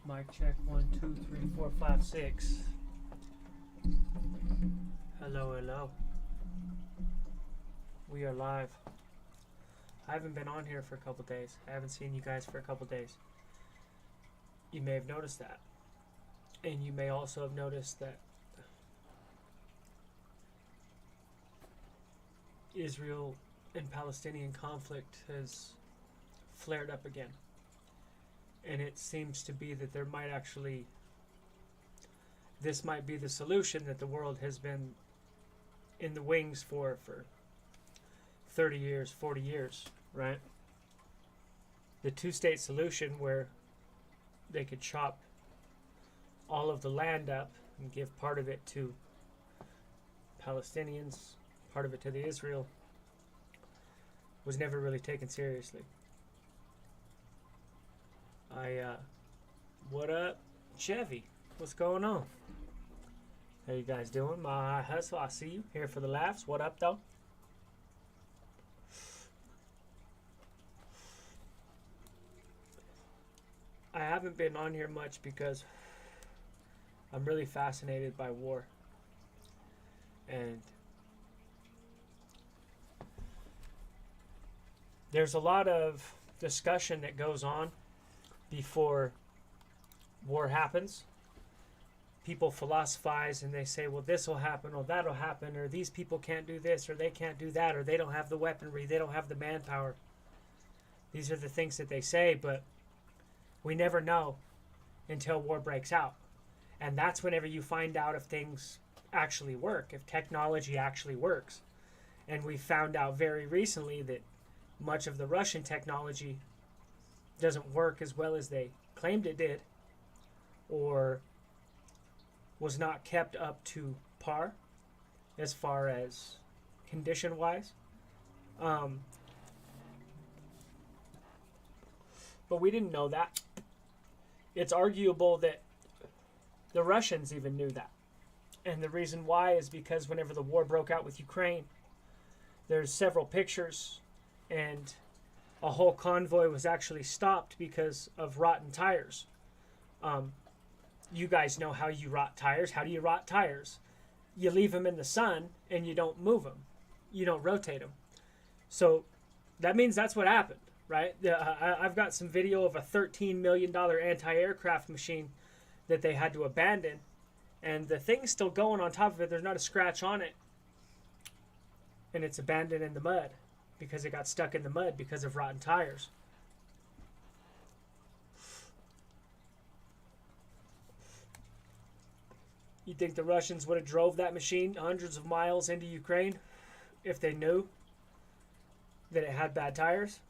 Mic check 1, 2, 3, 4, 5, 6. Hello, hello. We are live. I haven't been on here for a couple days. I haven't seen you guys for a couple days. You may have noticed that. And you may also have noticed that Israel and Palestinian conflict has flared up again. And it seems to be that there might actually, this might be the solution that the world has been in the wings for 30 years, 40 years, right? The two-state solution where they could chop all of the land up and give part of it to Palestinians, part of it to the Israel, was never really taken seriously. What up, Chevy? What's going on? How you guys doing? My hustle, I see you here for the laughs. What up, though? I haven't been on here much because I'm really fascinated by war. And there's a lot of discussion that goes on before war happens. People philosophize and they say, well, this will happen or that'll happen, or these people can't do this or they can't do that, or they don't have the weaponry, they don't have the manpower. These are the things that they say, but we never know until war breaks out. And that's whenever you find out if things actually work, if technology actually works. And we found out very recently that much of the Russian technology doesn't work as well as they claimed it did, or was not kept up to par as far as condition wise. But we didn't know that. It's arguable that the Russians even knew that. And the reason why is because whenever the war broke out with Ukraine, there's several pictures, and a whole convoy was actually stopped because of rotten tires. You guys know how you rot tires. How do you rot tires? You leave them in the sun and you don't move them. You don't rotate them. So that means that's what happened, right? I've got some video of a $13 million anti-aircraft machine that they had to abandon. And the thing's still going on top of it. There's not a scratch on it. And it's abandoned in the mud because it got stuck in the mud because of rotten tires. You think the Russians would have drove that machine hundreds of miles into Ukraine if they knew that it had bad tires?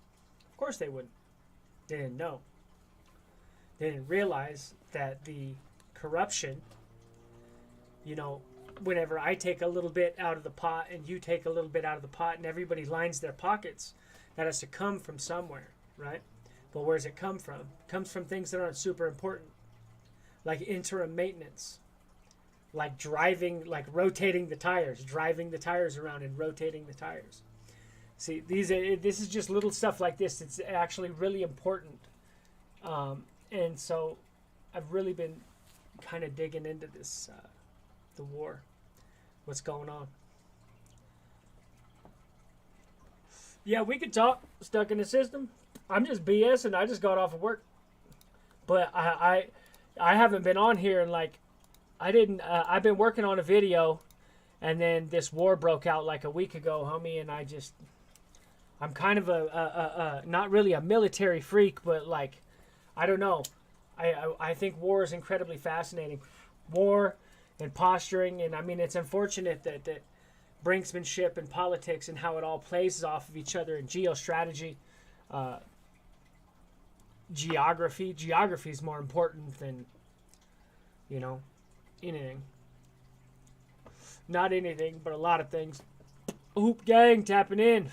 Of course they wouldn't. They didn't know. They didn't realize that the corruption, whenever I take a little bit out of the pot and you take a little bit out of the pot and everybody lines their pockets, that has to come from somewhere, right? But where does it come from? It comes from things that aren't super important, like interim maintenance, like rotating the tires, driving the tires around and rotating the tires. See, this is just little stuff like this. It's actually really important. And so I've really been kind of digging into this, the war, what's going on. Yeah, we could talk. Stuck in the system. I'm just BS and I just got off of work. But I haven't been on here and I've been working on a video, and then this war broke out like a week ago, homie, and I'm kind of a not really a military freak, but I don't know. I think war is incredibly fascinating. War and posturing, and I mean, it's unfortunate that brinksmanship and politics and how it all plays off of each other, and geostrategy, geography. Geography is more important than, anything. Not anything, but a lot of things. Hoop gang tapping in.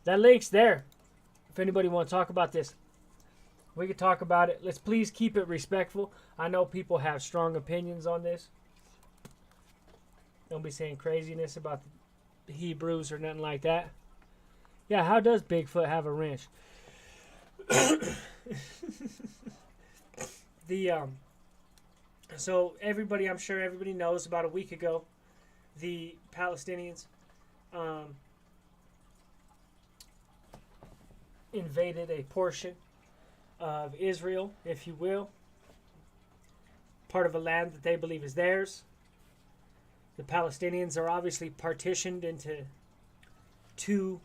That link's there. If anybody want to talk about this, we could talk about it. Let's please keep it respectful. I know people have strong opinions on this. Don't be saying craziness about the Hebrews or nothing like that. Yeah, how does Bigfoot have a wrench? The so everybody, I'm sure everybody knows, about a week ago, the Palestinians invaded a portion of Israel, if you will, part of a land that they believe is theirs. The Palestinians are obviously partitioned into two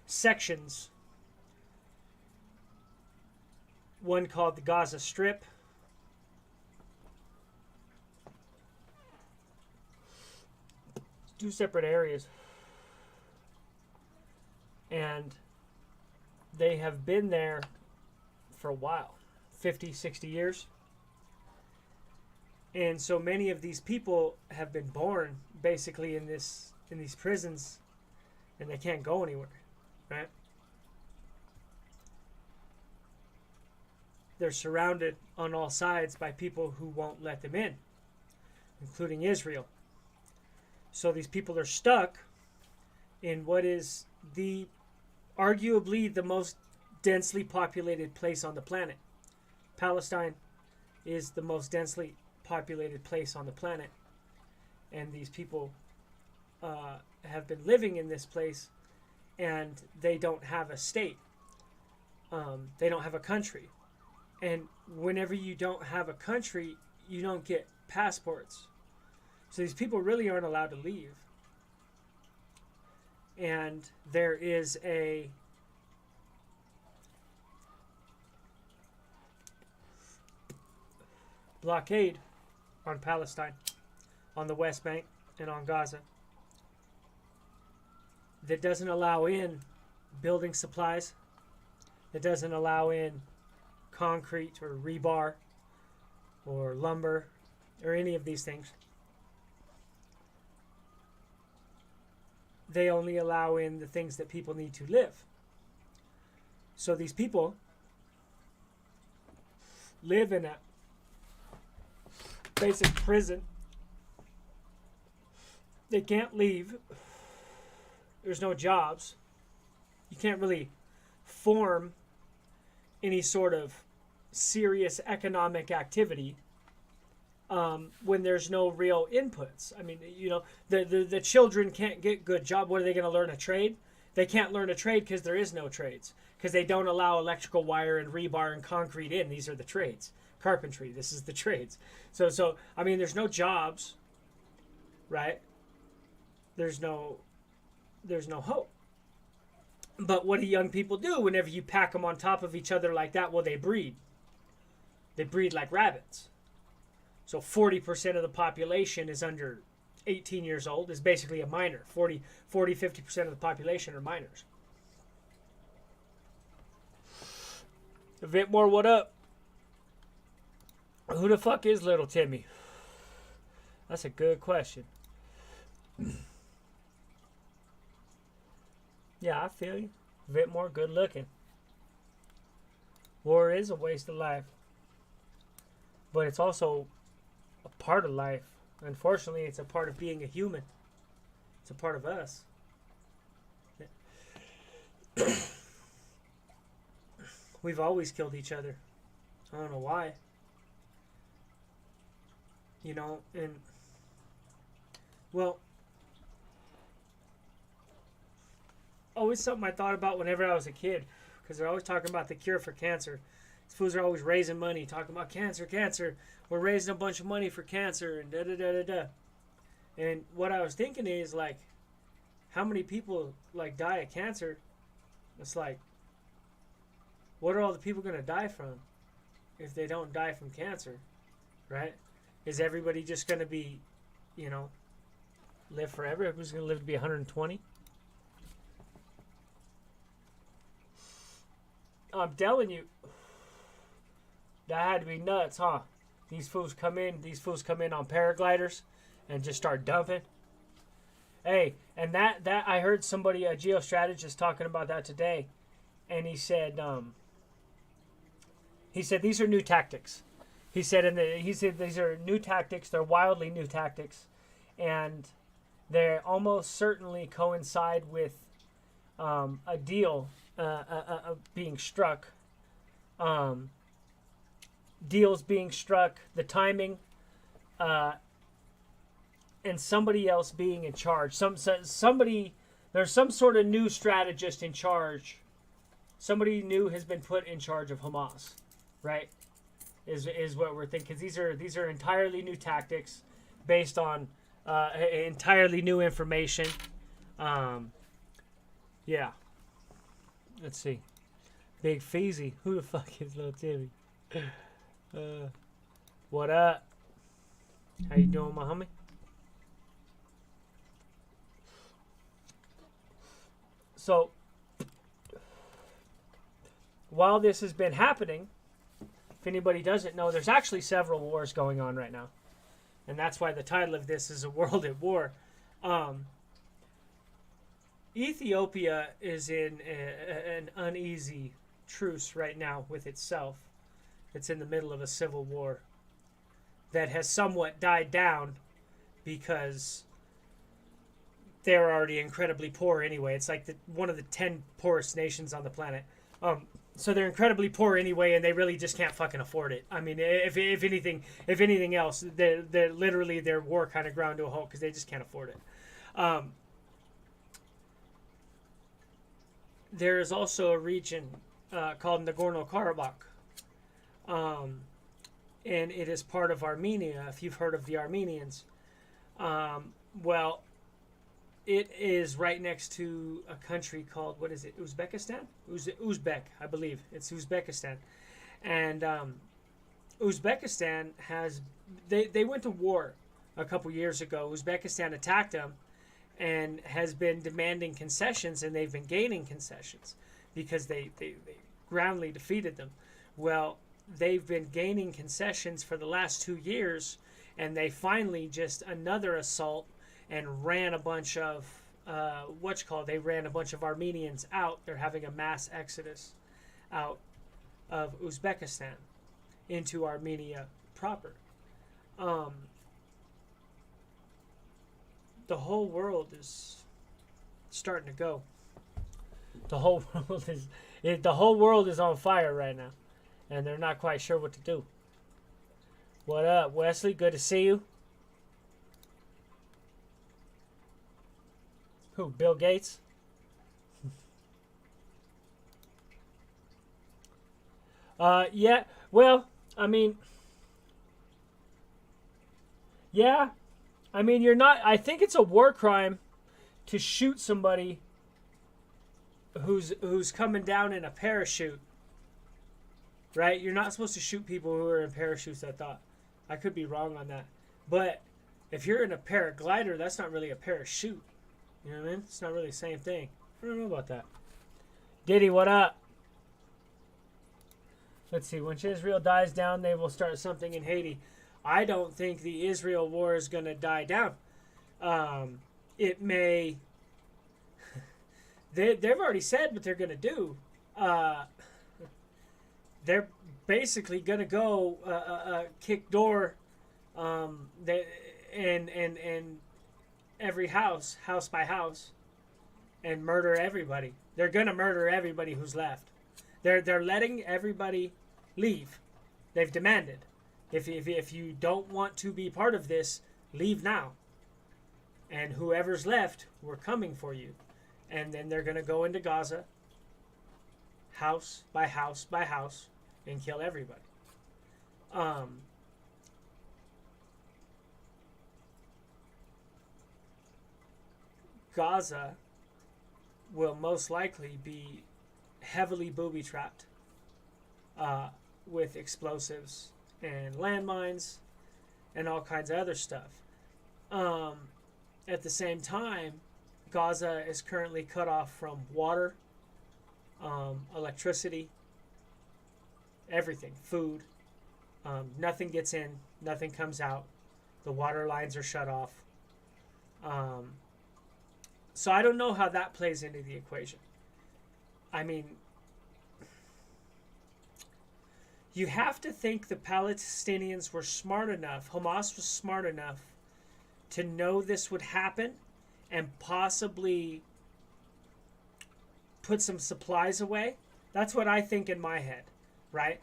sections. One called the Gaza Strip, two separate areas, and they have been there for a while, 50, 60 years. And so many of these people have been born basically in these prisons, and they can't go anywhere, right? They're surrounded on all sides by people who won't let them in, including Israel. So these people are stuck in what is arguably the most densely populated place on the planet. Palestine is the most densely populated place on the planet, and these people have been living in this place, and they don't have a state. They don't have a country. And whenever you don't have a country, you don't get passports. So these people really aren't allowed to leave. And there is a blockade on Palestine, on the West Bank, and on Gaza that doesn't allow in building supplies, that doesn't allow in concrete or rebar or lumber or any of these things. They only allow in the things that people need to live. So these people live in a basic prison. They can't leave. There's no jobs. You can't really form any sort of serious economic activity when there's no real inputs. I mean, you know, the children can't get good job. What are they going to learn? A trade? They can't learn a trade because there is no trades, because they don't allow electrical wire and rebar and concrete in. These are the trades. Carpentry, this is the trades. So I mean, there's no jobs, right? There's no hope. But what do young people do whenever you pack them on top of each other like that? Well, they breed. They breed like rabbits. So 40% of the population is under 18 years old, is basically a minor. 50% of the population are minors. A bit more, what up? Who the fuck is little Timmy? That's a good question. Yeah, I feel you. A bit more good looking. War is a waste of life. But it's also a part of life. Unfortunately, it's a part of being a human. It's a part of us. We've always killed each other. I don't know why. You know, and well, always something I thought about whenever I was a kid, because they're always talking about the cure for cancer. These fools are always raising money, talking about cancer. We're raising a bunch of money for cancer and da-da-da-da-da. And what I was thinking is, like, how many people, like, die of cancer? It's like, what are all the people going to die from if they don't die from cancer, right? Is everybody just going to be, you know, live forever? Everybody's going to live to be 120? I'm telling you, that had to be nuts, huh? These fools come in on paragliders and just start dumping. Hey, and that I heard somebody, a geostrategist, talking about that today, and he said these are new tactics. He said these are new tactics. They're wildly new tactics, and they almost certainly coincide with a deal being struck deals being struck, the timing, and somebody else being in charge. Somebody, there's some sort of new strategist in charge. Somebody new has been put in charge of Hamas, right? Is what we're thinking. 'Cause these are entirely new tactics based on entirely new information. Yeah. Let's see. Big Feezy. Who the fuck is Little Timmy? What up? How you doing, my homie? So, while this has been happening, if anybody doesn't know, there's actually several wars going on right now. And that's why the title of this is A World at War. Ethiopia is in an uneasy truce right now with itself. It's in the middle of a civil war that has somewhat died down because they're already incredibly poor anyway. It's like one of the 10 poorest nations on the planet. So they're incredibly poor anyway, and they really just can't fucking afford it. I mean, if anything else, they're literally their war kind of ground to a halt because they just can't afford it. There is also a region called Nagorno-Karabakh, and it is part of Armenia. If you've heard of the Armenians, well, it is right next to a country called, what is it, Uzbekistan? Uzbek, I believe. It's Uzbekistan. And Uzbekistan has, they went to war a couple years ago. Uzbekistan attacked them and has been demanding concessions, and they've been gaining concessions because they roundly defeated them. Well, they've been gaining concessions for the last 2 years, and they finally just another assault and ran a bunch of they ran a bunch of Armenians out. They're having a mass exodus out of Uzbekistan into Armenia proper. The whole world is starting to go. The whole world is on fire right now, and they're not quite sure what to do. What up, Wesley? Good to see you. Who? Bill Gates? Yeah. Well, I mean, yeah. I mean, you're not. I think it's a war crime to shoot somebody who's coming down in a parachute. Right? You're not supposed to shoot people who are in parachutes. I thought. I could be wrong on that, but if you're in a paraglider, that's not really a parachute. You know what I mean? It's not really the same thing. I don't know about that. Diddy, what up? Let's see. When Israel dies down, they will start something in Haiti. I don't think the Israel war is going to die down. It may... They've already said what they're going to do. They're basically going to go kick door and every house by house, and murder everybody. They're gonna murder everybody who's left. They're letting everybody leave. They've demanded, if you don't want to be part of this, leave now. And whoever's left, we're coming for you. And then they're gonna go into Gaza, house by house by house, and kill everybody. Gaza will most likely be heavily booby-trapped with explosives and landmines and all kinds of other stuff. At the same time, Gaza is currently cut off from water, electricity, everything, food. Nothing gets in, nothing comes out. The water lines are shut off. So I don't know how that plays into the equation. I mean, you have to think the Palestinians were smart enough, Hamas was smart enough to know this would happen and possibly put some supplies away. That's what I think in my head, right?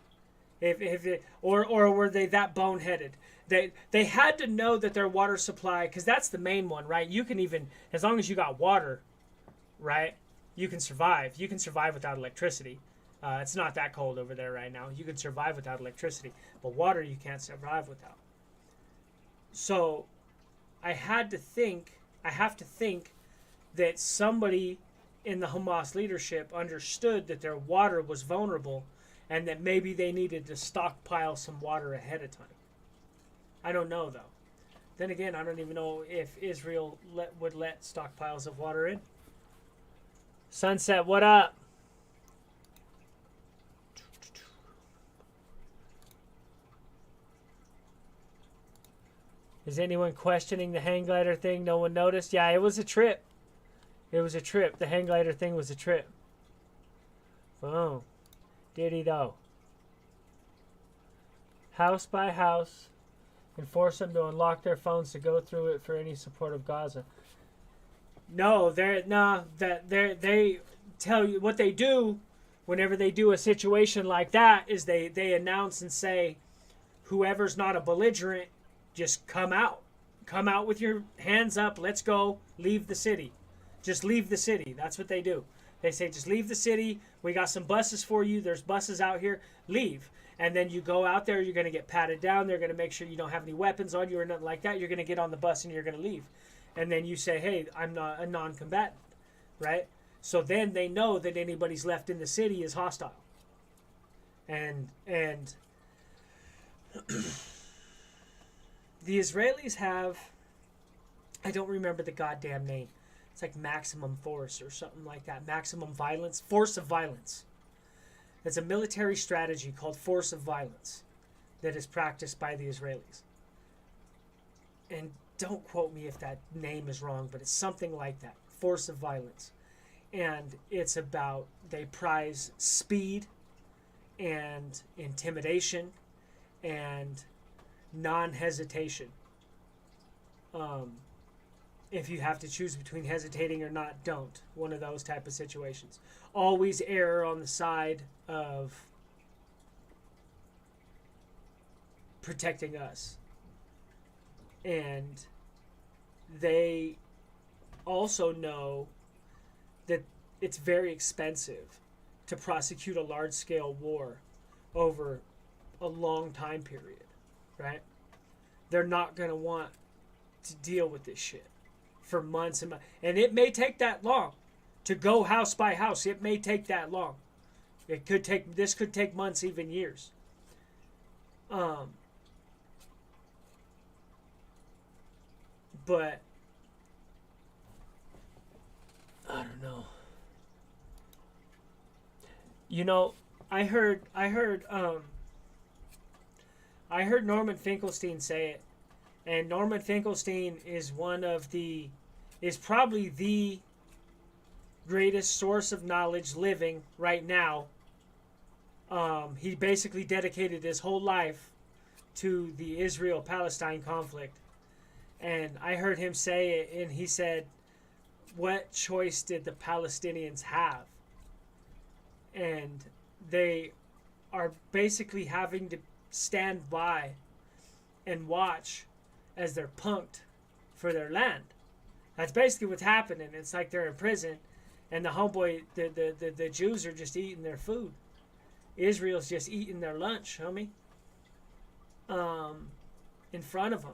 Or were they that boneheaded? They had to know that their water supply, because that's the main one, right? You can even, as long as you got water, right, you can survive. You can survive without electricity. It's not that cold over there right now. You can survive without electricity, but water you can't survive without. So I have to think that somebody in the Hamas leadership understood that their water was vulnerable and that maybe they needed to stockpile some water ahead of time. I don't know, though. Then again, I don't even know if Israel would let stockpiles of water in. Sunset, what up? Is anyone questioning the hang glider thing? No one noticed? Yeah, it was a trip. It was a trip. The hang glider thing was a trip. Oh. Did he, though? House by house. And force them to unlock their phones to go through it for any support of Gaza. No, they tell you what they do whenever they do a situation like that is they announce and say, whoever's not a belligerent, just come out. Come out with your hands up. Let's go. Leave the city. Just leave the city. That's what they do. They say, just leave the city. We got some buses for you. There's buses out here. Leave. And then you go out there. You're going to get patted down. They're going to make sure you don't have any weapons on you or nothing like that. You're going to get on the bus and you're going to leave. And then you say, hey, I'm not a non-combatant. Right? So then they know that anybody's left in the city is hostile. And the Israelis have, I don't remember the goddamn name. It's like maximum force or something like that. Maximum violence. Force of violence. It's a military strategy called force of violence that is practiced by the Israelis. And don't quote me if that name is wrong, but it's something like that. Force of violence. And it's about, they prize speed and intimidation and non-hesitation. If you have to choose between hesitating or not, don't. One of those type of situations. Always err on the side of protecting us. And they also know that it's very expensive to prosecute a large-scale war over a long time period, right? They're not going to want to deal with this shit for months and months. And it may take that long to go house by house. It may take that long. This could take months, even years. But I don't know. You know, I heard Norman Finkelstein say it, and Norman Finkelstein is is probably the greatest source of knowledge living right now. He basically dedicated his whole life to the Israel-Palestine conflict. And I heard him say it, and he said, what choice did the Palestinians have? And they are basically having to stand by and watch as they're punked for their land. That's basically what's happening. It's like they're in prison, and the homeboy, the Jews are just eating their food. Israel's just eating their lunch, homie. In front of them.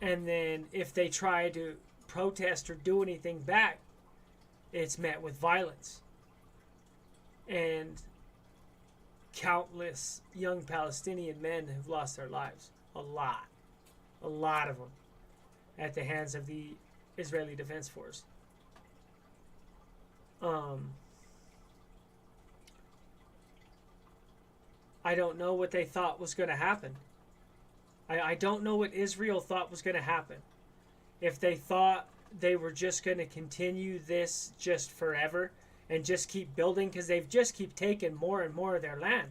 And then if they try to protest or do anything back, it's met with violence. And countless young Palestinian men have lost their lives. A lot of them, at the hands of the Israeli Defense Force. I don't know what they thought was going to happen. I don't know what Israel thought was going to happen. If they thought they were just going to continue this just forever and just keep building, because they've just keep taking more and more of their land.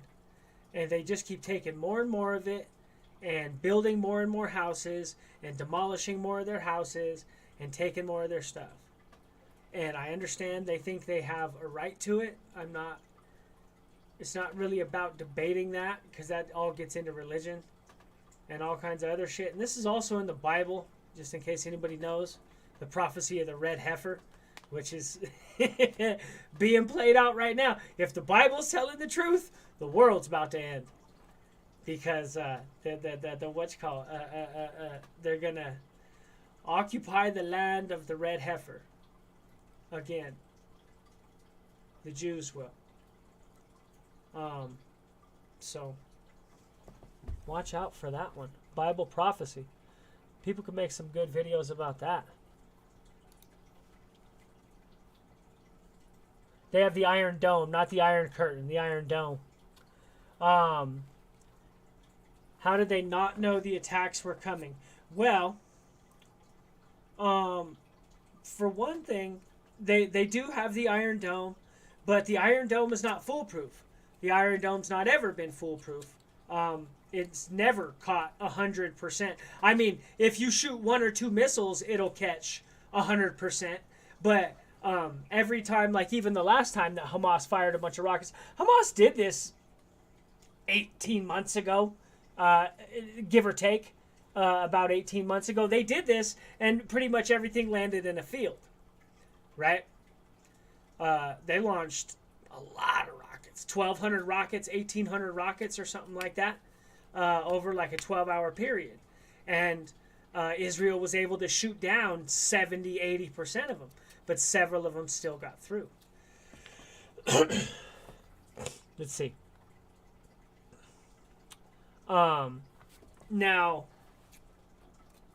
And they just keep taking more and more of it and building more and more houses and demolishing more of their houses and taking more of their stuff. And I understand they think they have a right to it. I'm not It's not really about debating that, because that all gets into religion and all kinds of other shit. And this is also in the Bible, just in case anybody knows, the prophecy of the red heifer, which is being played out right now. If the Bible's telling the truth, the world's about to end, because they're gonna occupy the land of the red heifer again. The Jews will. So watch out for that one. Bible prophecy. People could make some good videos about that. They have the Iron Dome, not the Iron Curtain, the Iron Dome. How did they not know the attacks were coming? Well, for one thing, they do have the Iron Dome, but the Iron Dome is not foolproof. The Iron Dome's not ever been foolproof. It's never caught 100%. I mean, if you shoot 1 or 2 missiles, it'll catch 100%. But every time, like even the last time that Hamas fired a bunch of rockets, Hamas did this 18 months ago, give or take, about 18 months ago. They did this, and pretty much everything landed in a field, right? They launched a lot of rockets, 1,200 rockets, 1,800 rockets, or something like that, over like a 12-hour period. And Israel was able to shoot down 70, 80% of them, but several of them still got through. Let's see. Now,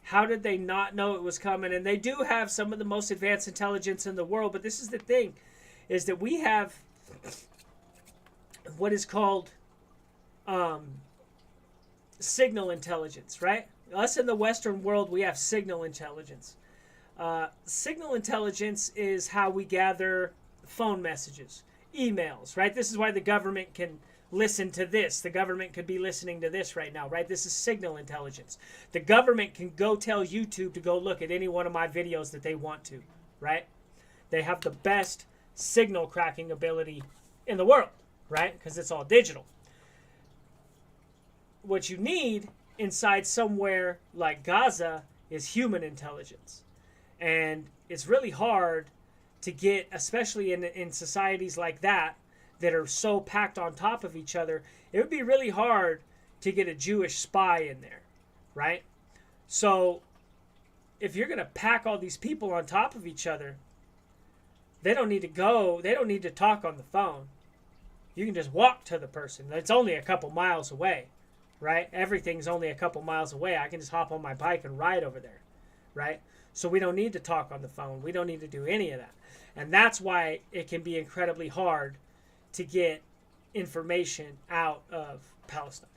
how did they not know it was coming? And they do have some of the most advanced intelligence in the world, but this is the thing, is that we have what is called signal intelligence, right? Us in the Western world, we have signal intelligence. Signal intelligence is how we gather phone messages, emails, right? This is why the government can listen to this. The government could be listening to this right now, right? This is signal intelligence. The government can go tell YouTube to go look at any one of my videos that they want to, right? They have the best signal cracking ability in the world, right? Because it's all digital. What you need inside somewhere like Gaza is human intelligence. And it's really hard to get, especially in societies like that are so packed on top of each other. It would be really hard to get a Jewish spy in there, right? So if you're going to pack all these people on top of each other, they don't need to talk on the phone. You can just walk to the person. It's only a couple miles away, right? Everything's only a couple miles away. I can just hop on my bike and ride over there, right? So we don't need to talk on the phone. We don't need to do any of that. And that's why it can be incredibly hard to get information out of Palestine.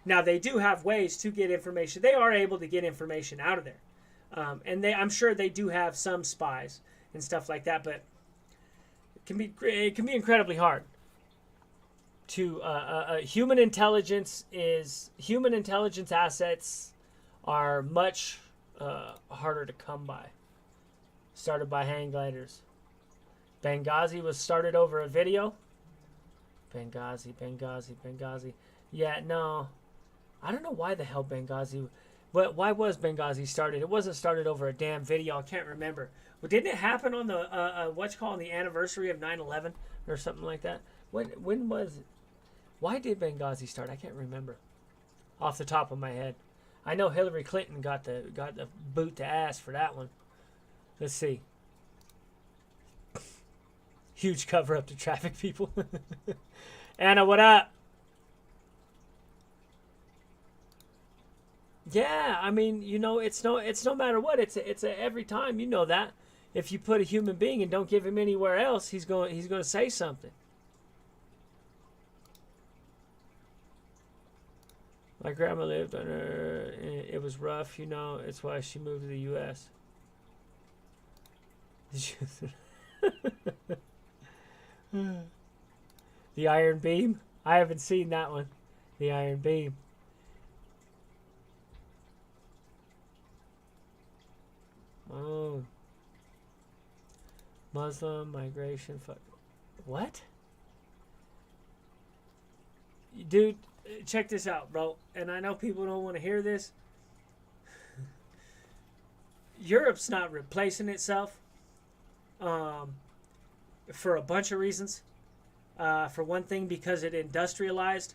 Now, they do have ways to get information. They are able to get information out of there. And I'm sure they do have some spies and stuff like that, but it can be incredibly hard. Human intelligence assets are much harder to come by. Started by hang gliders. Benghazi was started over a video. Benghazi. Yeah, no. I don't know why the hell Benghazi... Why was Benghazi started? It wasn't started over a damn video. I can't remember. But didn't it happen on the, the anniversary of 9/11 or something like that? When was it? Why did Benghazi start? I can't remember off the top of my head. I know Hillary Clinton got the boot to ass for that one. Let's see. Huge cover up to traffic people. Anna, what up? Yeah, I mean, it's no matter what. It's a every time, you know that. If you put a human being and don't give him anywhere else, he's going to say something. My grandma lived on her. It was rough, It's why she moved to the U.S. The Iron Beam? I haven't seen that one. The Iron Beam. Oh. Muslim migration. What? dude, check this out, bro. And I know people don't want to hear this. Europe's not replacing itself for a bunch of reasons. For one thing, because it industrialized.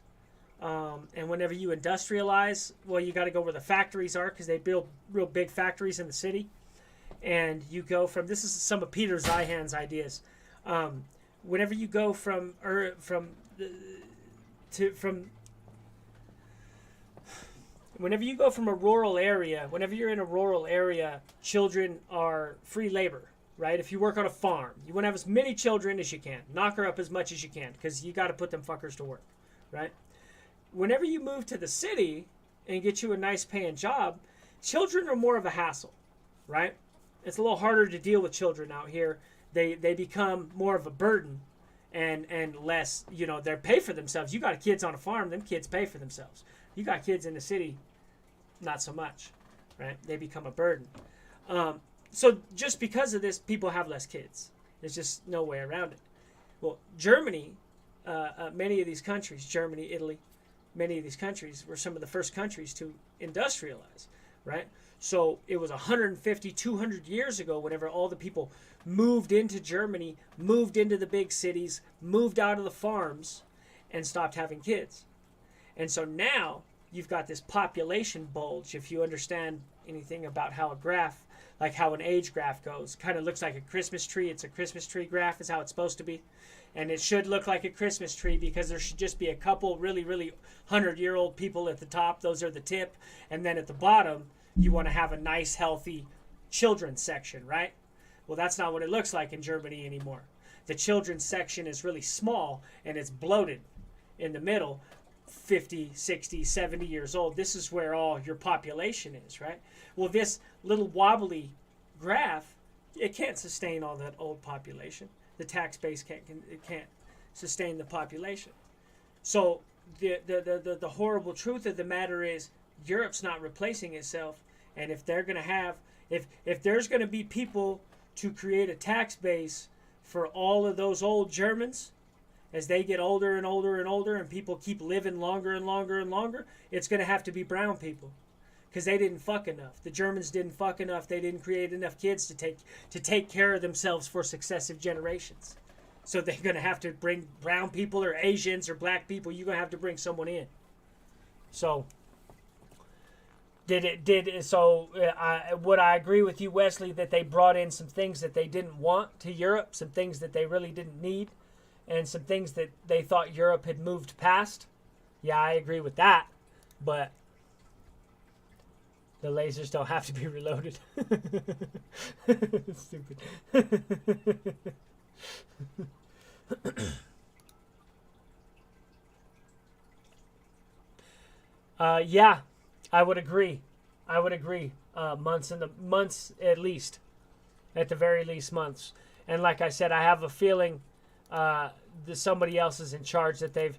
And whenever you industrialize, well, you got to go where the factories are because they build real big factories in the city. And you go from, this is some of Peter Zeihan's ideas. Whenever you go whenever you go from a rural area, whenever you're in a rural area, children are free labor, right? If you work on a farm, you want to have as many children as you can. Knock her up as much as you can because you got to put them fuckers to work, right? Whenever you move to the city and get you a nice paying job, children are more of a hassle, right? It's a little harder to deal with children out here. They become more of a burden and less, they pay for themselves. You got kids on a farm, them kids pay for themselves. You got kids in the city, not so much, right? They become a burden. So just because of this, people have less kids. There's just no way around it. Well, Germany, many of these countries, Germany, Italy, many of these countries were some of the first countries to industrialize, right? So it was 150, 200 years ago whenever all the people moved into Germany, moved into the big cities, moved out of the farms, and stopped having kids. And so now you've got this population bulge. If you understand anything about how a graph, like how an age graph goes, kind of looks like a Christmas tree. It's a Christmas tree graph is how it's supposed to be. And it should look like a Christmas tree because there should just be a couple really, really 100-year-old people at the top. Those are the tip. And then at the bottom, you want to have a nice, healthy children's section, right? Well, that's not what it looks like in Germany anymore. The children's section is really small and it's bloated in the middle. 50, 60, 70 years old. This is where all your population is, right? Well, this little wobbly graph, it can't sustain all that old population. The tax base can't sustain the population. So the horrible truth of the matter is Europe's not replacing itself. And if they're going to have, if there's going to be people to create a tax base for all of those old Germans, as they get older and older and older and people keep living longer and longer and longer, it's going to have to be brown people because they didn't fuck enough. The Germans didn't fuck enough. They didn't create enough kids to take care of themselves for successive generations. So they're going to have to bring brown people or Asians or black people. You're going to have to bring someone in. So would I agree with you, Wesley, that they brought in some things that they didn't want to Europe, some things that they really didn't need? And some things that they thought Europe had moved past. Yeah, I agree with that. But the lasers don't have to be reloaded. Stupid. Yeah, I would agree. Months at least. At the very least, months. And like I said, I have a feeling somebody else is in charge, that they've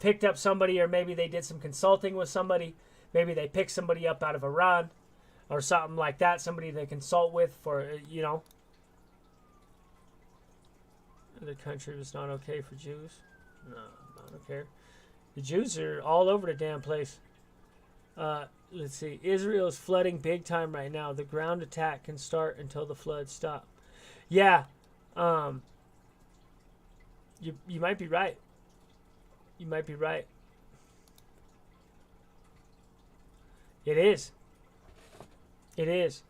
picked up somebody, or maybe they did some consulting with somebody. Maybe they picked somebody up out of Iran or something like that, somebody they consult with for, The country was not okay for Jews. No, I don't care. The Jews are all over the damn place. Let's see. Israel is flooding big time right now. The ground attack can start until the floods stop. Yeah. You might be right. You might be right. It is. It is.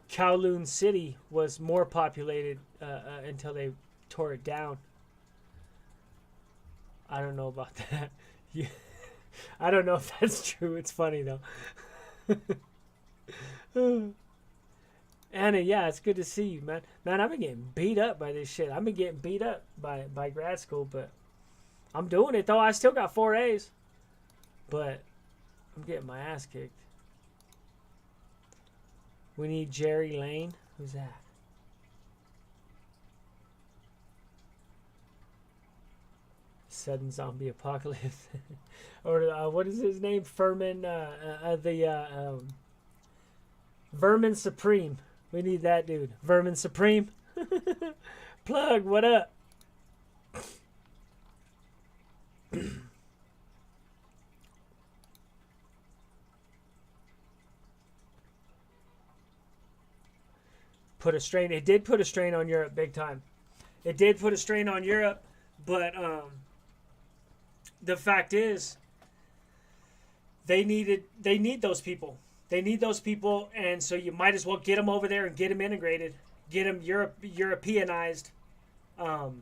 Kowloon City was more populated until they tore it down. I don't know about that. I don't know if that's true. It's funny though. Anna, yeah, it's good to see you, man. Man, I've been getting beat up by this shit. I've been getting beat up by grad school, but I'm doing it, though. I still got 4 A's. But I'm getting my ass kicked. We need Jerry Lane. Who's that? Sudden zombie apocalypse. Or what is his name? Vermin Supreme. We need that dude. Vermin Supreme. Plug, what up? put a strain. It did put a strain on Europe big time. It did put a strain on Europe, but the fact is, they need those people. They need those people, and so you might as well get them over there and get them integrated, get them Europeanized. You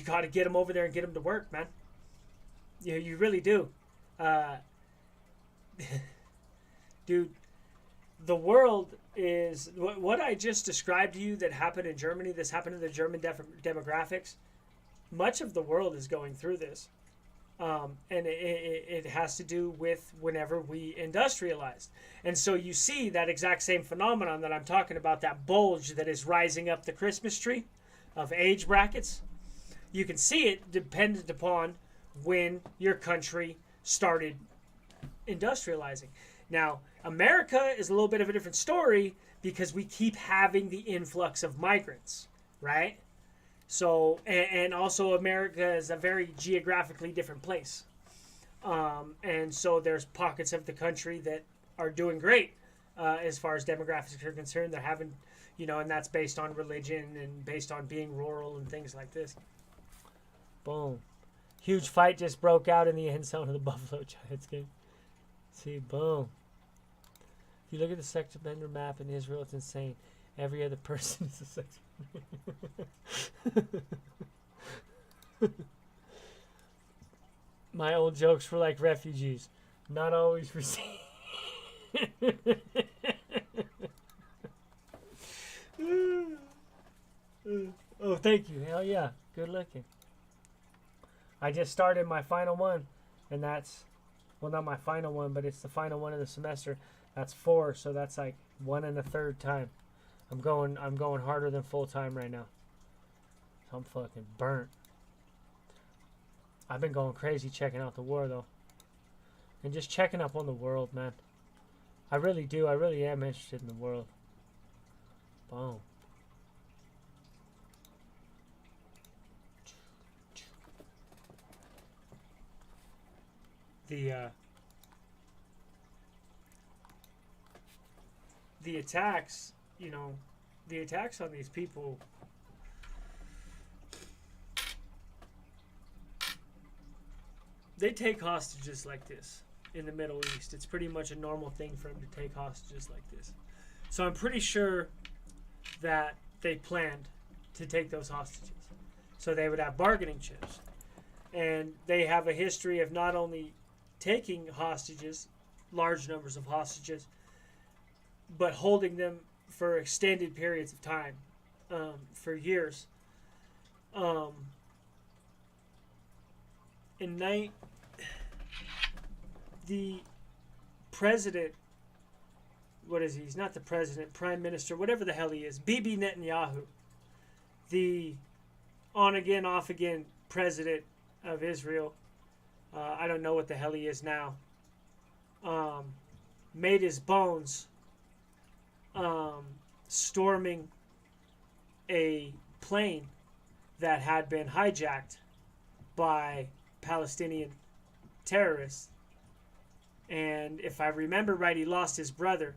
got to get them over there and get them to work, man. You really do. Dude, the world is what I just described to you that happened in Germany. This happened to the German demographics. Much of the world is going through this. And it has to do with whenever we industrialized. And so you see that exact same phenomenon that I'm talking about, that bulge that is rising up the Christmas tree of age brackets. You can see it dependent upon when your country started industrializing. Now, America is a little bit of a different story because we keep having the influx of migrants, right? So, and also America is a very geographically different place. And so there's pockets of the country that are doing great as far as demographics are concerned. They're having, and that's based on religion and based on being rural and things like this. Boom. Huge fight just broke out in the end zone of the Buffalo Giants game. See, boom. If you look at the sex offender map in Israel, it's insane. Every other person is a sex offender. My old jokes were like refugees. Not always received. Oh, thank you. Hell yeah. Good looking. I just started my final one, and that's, well, not my final one, but it's the final one of the semester. That's 4, so that's like 1 1/3 time. I'm going harder than full time right now. So I'm fucking burnt. I've been going crazy checking out the war though, and just checking up on the world, man. I really do. I really am interested in the world. Boom. The attacks, the attacks on these people, they take hostages like this in the Middle East. It's pretty much a normal thing for them to take hostages like this. So I'm pretty sure that they planned to take those hostages. So they would have bargaining chips. And they have a history of not only taking hostages, large numbers of hostages, but holding them for extended periods of time, for years. The president, what is he? He's not the president, prime minister, whatever the hell he is, Bibi Netanyahu, the on-again, off-again president of Israel. I don't know what the hell he is now. Made his bones storming a plane that had been hijacked by Palestinian terrorists. And if I remember right, he lost his brother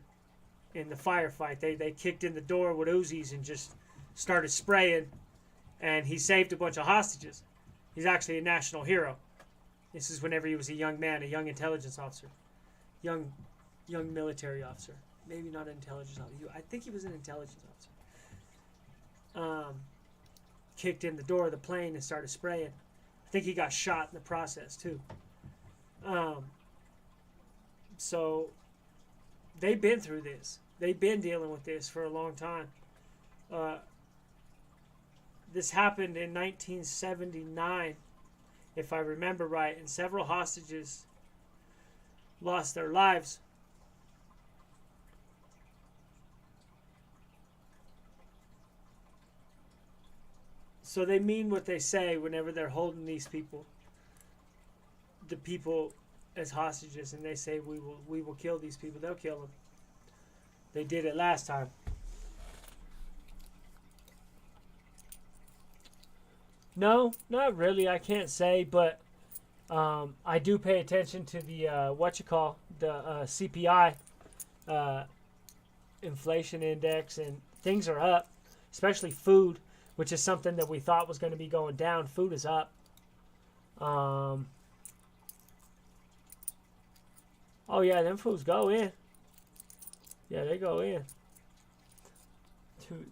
in the firefight. They kicked in the door with Uzis and just started spraying, and he saved a bunch of hostages. He's actually a national hero. This is whenever he was a young man, a young intelligence officer, young military officer. Maybe not an intelligence officer. I think he was an intelligence officer. Kicked in the door of the plane and started spraying. I think he got shot in the process too. So they've been through this. They've been dealing with this for a long time. This happened in 1979, if I remember right, and several hostages lost their lives. So they mean what they say whenever they're holding these people, the people, as hostages, and they say we will kill these people. They'll kill them. They did it last time. No, not really. I can't say, but I do pay attention to the the CPI inflation index, and things are up, especially food, which is something that we thought was going to be going down. Food is up. Oh yeah, them fools go in. Yeah, they go in.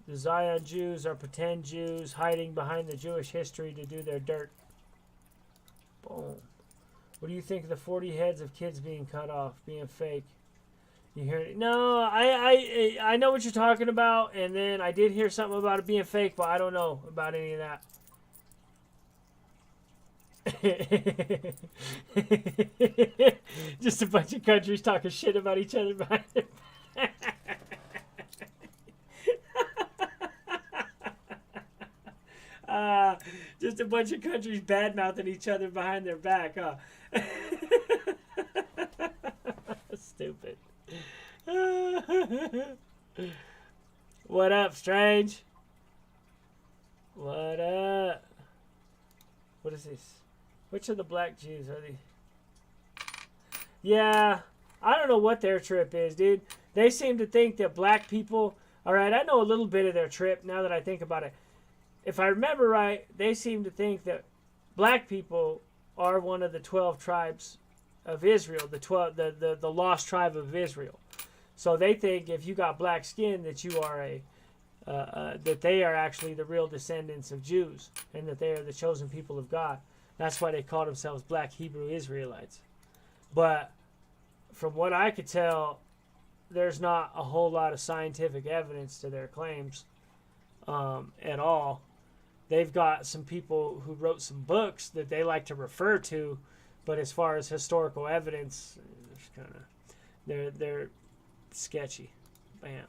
The Zion Jews are pretend Jews hiding behind the Jewish history to do their dirt. Boom. What do you think of the 40 heads of kids being cut off, being fake? You hear it? No, I know what you're talking about, and then I did hear something about it being fake, but I don't know about any of that. Just a bunch of countries talking shit about each other behind their back. Just a bunch of countries bad-mouthing each other behind their back, huh? Stupid. What up, Strange? What up? What is this? Which of the black Jews are they? Yeah, I don't know what their trip is, dude. They seem to think that black people... Alright, I know a little bit of their trip now that I think about it. If I remember right, they seem to think that black people are one of the 12 tribes of Israel, the lost tribe of Israel. So they think if you got black skin that you are that they are actually the real descendants of Jews and that they are the chosen people of God. That's why they call themselves Black Hebrew Israelites. But from what I could tell, there's not a whole lot of scientific evidence to their claims at all. They've got some people who wrote some books that they like to refer to, but as far as historical evidence, it's kind of they're sketchy. Bam.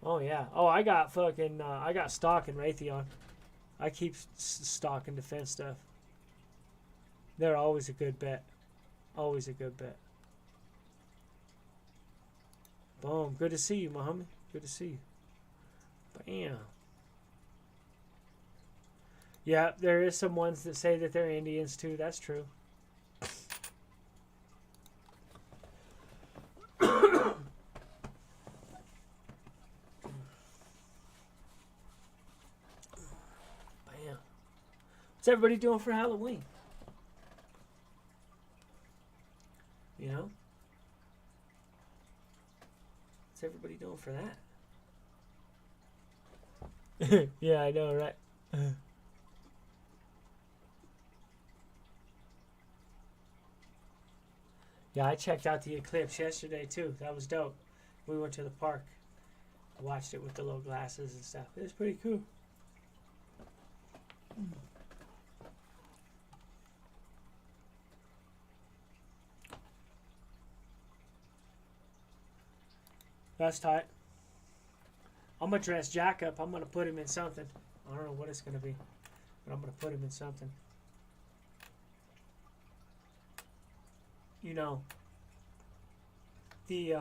Oh yeah. Oh, I got stock in Raytheon. I keep stock in defense stuff. They're always a good bet. Always a good bet. Boom. Good to see you, my homie. Good to see you. Bam. Yeah, there is some ones that say that they're Indians too. That's true. Bam. What's everybody doing for Halloween? You know? What's everybody doing for that? Yeah, I know, right? Yeah, I checked out the eclipse yesterday too. That was dope. We went to the park. I watched it with the little glasses and stuff. It was pretty cool. That's tight. I'm going to dress Jack up. I'm going to put him in something. I don't know what it's going to be, but I'm going to put him in something. You know, the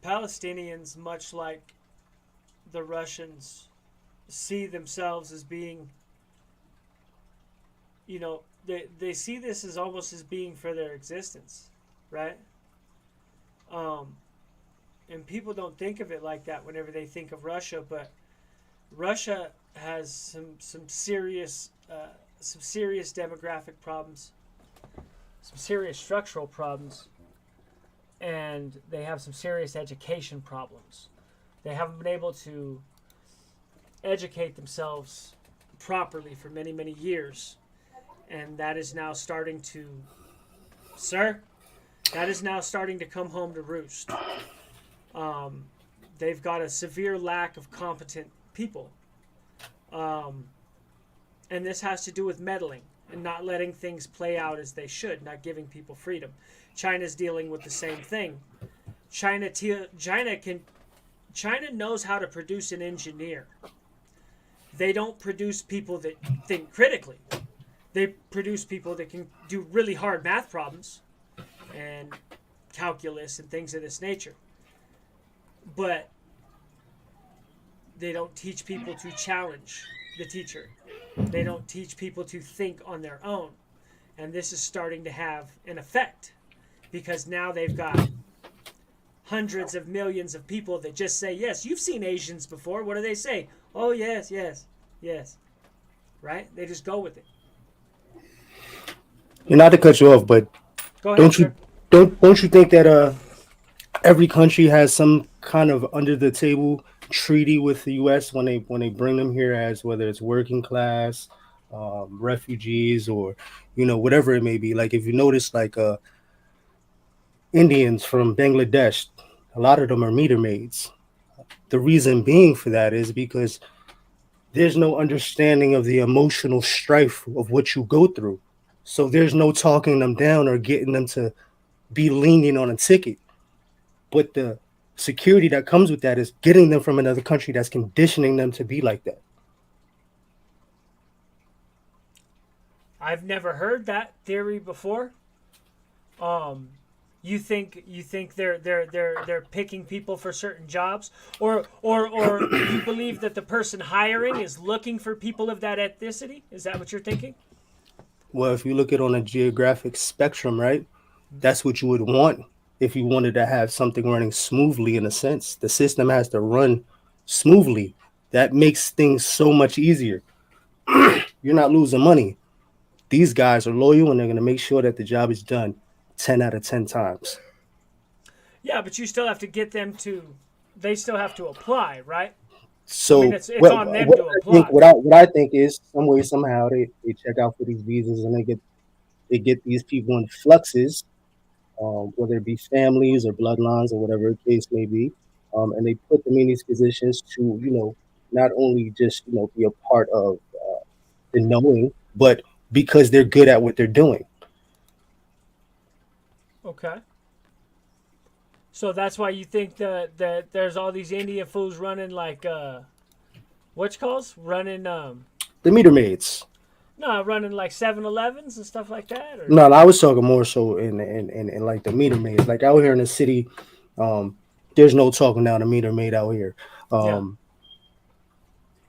Palestinians, much like the Russians, see themselves as being, you know, they see this as almost as being for their existence, right? And people don't think of it like that whenever they think of Russia, but Russia has some serious demographic problems, some serious structural problems, and they have some serious education problems. They haven't been able to educate themselves properly for many, many years. And that is now starting to... Sir? That is now starting to come home to roost. They've got a severe lack of competent people. And this has to do with meddling and not letting things play out as they should, not giving people freedom. China's dealing with the same thing. China knows how to produce an engineer. They don't produce people that think critically. They produce people that can do really hard math problems. And calculus and things of this nature. But they don't teach people to challenge the teacher. They don't teach people to think on their own. And this is starting to have an effect because now they've got hundreds of millions of people that just say, yes, you've seen Asians before. What do they say? Oh, yes, yes, yes. Right? They just go with it. And not to cut you off, but Go ahead, don't sir. you don't you think that every country has some kind of under the table treaty with the U.S. when they bring them here, as whether it's working class, refugees, or whatever it may be. Like if you notice, like Indians from Bangladesh, a lot of them are meter maids. The reason being for that is because there's no understanding of the emotional strife of what you go through. So there's no talking them down or getting them to be lenient on a ticket. But the security that comes with that is getting them from another country that's conditioning them to be like that. I've never heard that theory before. Um, you think they're picking people for certain jobs, or you believe that the person hiring is looking for people of that ethnicity? Is that what you're thinking? Well, if you look at it on a geographic spectrum, right, that's what you would want if you wanted to have something running smoothly in a sense. The system has to run smoothly. That makes things so much easier. You're not losing money. These guys are loyal and they're going to make sure that the job is done 10 out of 10 times. Yeah, but you still have to get them to. They still have to apply, right? I mean, So, it's well, on them to apply. what I think is some way somehow they check out for these visas and they get these people in fluxes, whether it be families or bloodlines or whatever the case may be, and they put them in these positions to not only just be a part of the knowing, but because they're good at what they're doing. Okay. So that's why you think that there's all these Indian fools running like what you calls running The meter maids. no running like 7-Elevens and stuff like that or No, I was talking more so in like the meter maids. Like out here in the city, um, there's no talking down a meter maid out here. yeah. Um,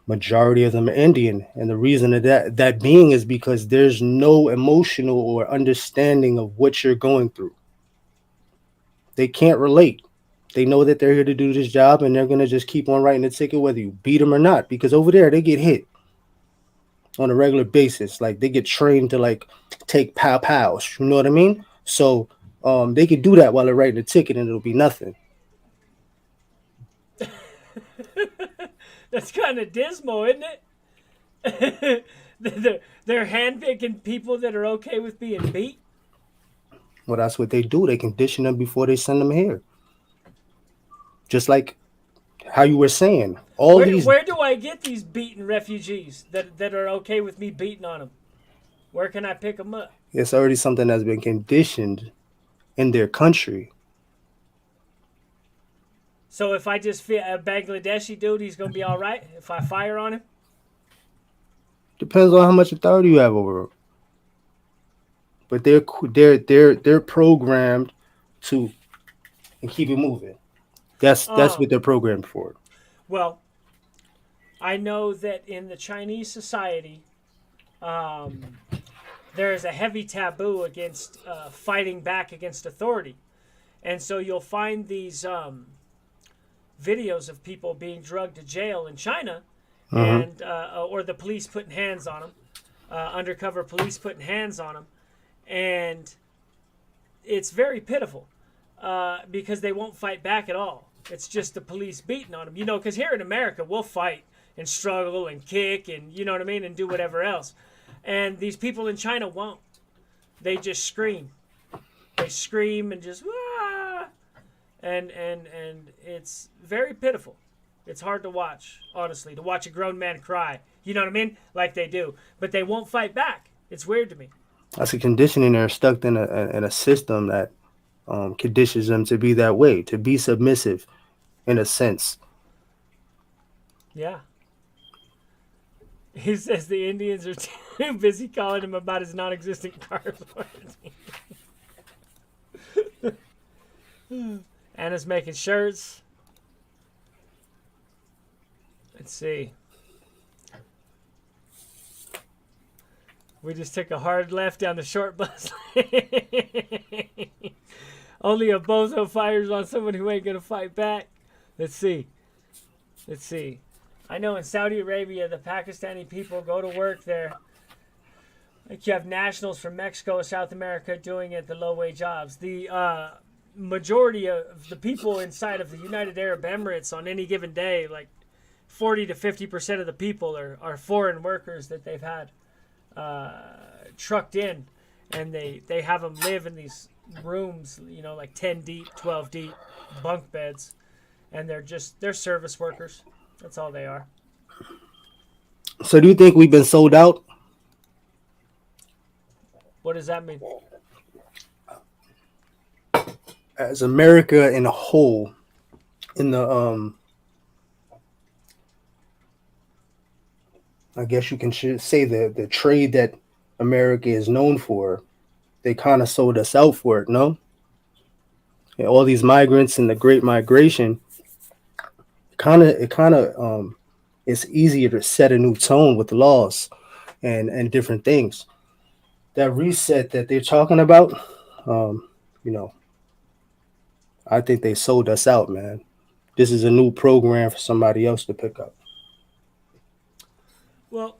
Majority of them are Indian, and the reason of that being is because there's no emotional or understanding of what you're going through. They can't relate. They know that they're here to do this job, and they're gonna just keep on writing the ticket whether you beat them or not. Because over there, they get hit on a regular basis. Like they get trained to like take pow pows. You know what I mean? So they could do that while they're writing the ticket, and it'll be nothing. That's kind of dismal, isn't it? They're handpicking people that are okay with being beat. Well, that's what they do. They condition them before they send them here. Just like how you were saying, all these. Where do I get these beaten refugees that are okay with me beating on them? Where can I pick them up? It's already something that's been conditioned in their country. So if I just fit a Bangladeshi dude, he's gonna be all right. If I fire on him, Depends on how much authority you have over them. But they're programmed to and keep it moving. That's what um, they're programmed for. well, I know that in the Chinese society, um, there is a heavy taboo against fighting back against authority, and so you'll find these videos of people being drugged to jail in China, Hmm. and or the police putting hands on them, undercover police putting hands on them, and it's very pitiful because they won't fight back at all. It's just the police beating on them, because here in America we'll fight and struggle and kick and you know what I mean and do whatever else, and these people in China won't. They just scream. They scream and just ah, and it's very pitiful. It's hard to watch, honestly, to watch a grown man cry. You know what I mean? Like they do, but they won't fight back. It's weird to me. That's a conditioning. They're stuck in a system that conditions them to be that way, to be submissive in a sense. Yeah. He says the Indians are too busy calling him about his non-existent cars. Anna's making shirts. Let's see. We just took a hard left down the short bus. Only a bozo fires on someone who ain't gonna fight back. Let's see. Let's see. I know in Saudi Arabia, the Pakistani people go to work there. Like you have nationals from Mexico, South America doing it, the low-wage jobs. The majority of the people inside of the United Arab Emirates on any given day, like 40 to 50% of the people are foreign workers that they've had trucked in, and they have them live in these rooms, like 10 deep, 12 deep bunk beds, and they're service workers. That's all they are. So do you think we've been sold out? What does that mean? As America in a whole, in the I guess you can say the trade that America is known for, they kind of sold us out for it, no? And all these migrants and the Great Migration, it's easier to set a new tone with laws and different things. That reset that they're talking about, um, you know, I think they sold us out, man. This is a new program for somebody else to pick up. Well,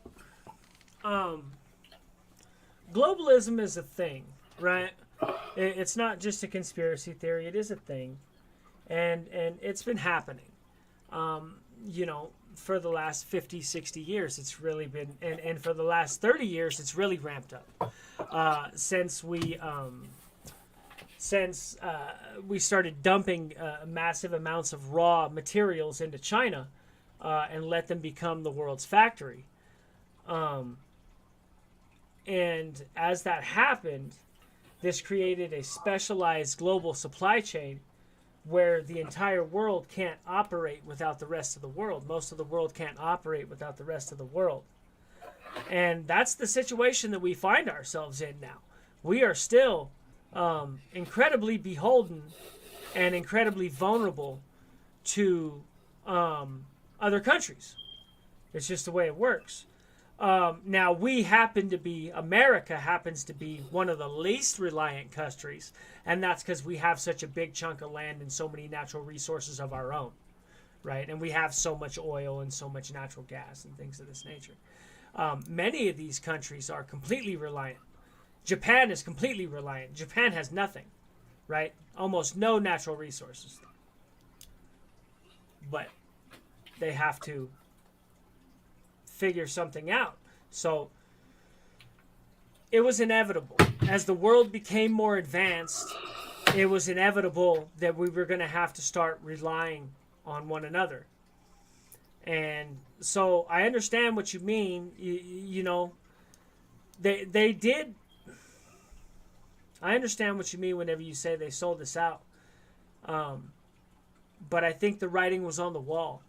globalism is a thing, right? It's not just a conspiracy theory; it is a thing, and it's been happening. For the last 50, 60 years, it's really been, and for the last 30 years, it's really ramped up. Since we started dumping massive amounts of raw materials into China and let them become the world's factory. And as that happened, this created a specialized global supply chain where the entire world can't operate without the rest of the world. Most of the world can't operate without the rest of the world. And that's the situation that we find ourselves in now. We are still incredibly beholden and incredibly vulnerable to other countries. It's just the way it works. Now, America happens to be one of the least reliant countries, and that's because we have such a big chunk of land and so many natural resources of our own, right? And we have so much oil and so much natural gas and things of this nature. Many of these countries are completely reliant. Japan is completely reliant. Japan has nothing, right? Almost no natural resources. But they have to figure something out. So it was inevitable. As the world became more advanced, it was inevitable that we were going to have to start relying on one another. And so I understand what you mean. They did. I understand what you mean whenever you say they sold us out. But I think the writing was on the wall.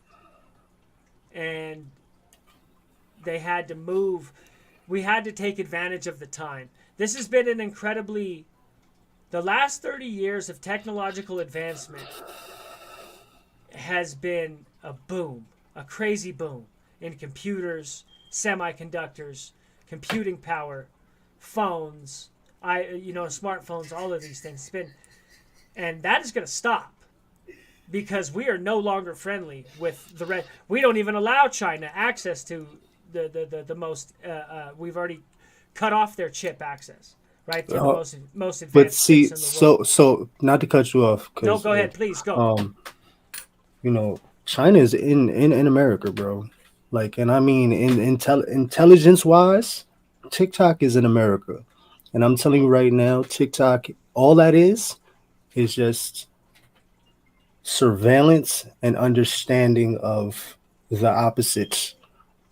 And they had to move. We had to take advantage of the time. This has been the last 30 years of technological advancement has been a boom, a crazy boom in computers, semiconductors, computing power, phones, smartphones, all of these things. And that is going to stop. Because we are no longer friendly with the rest. We don't even allow China access to the most. We've already cut off their chip access, right? To the most advanced. But see, in the world. so not to cut you off. No, go ahead, please go. China is in America, bro. Like, and I mean, intelligence wise, TikTok is in America, and I'm telling you right now, TikTok, all that is just surveillance and understanding of the opposites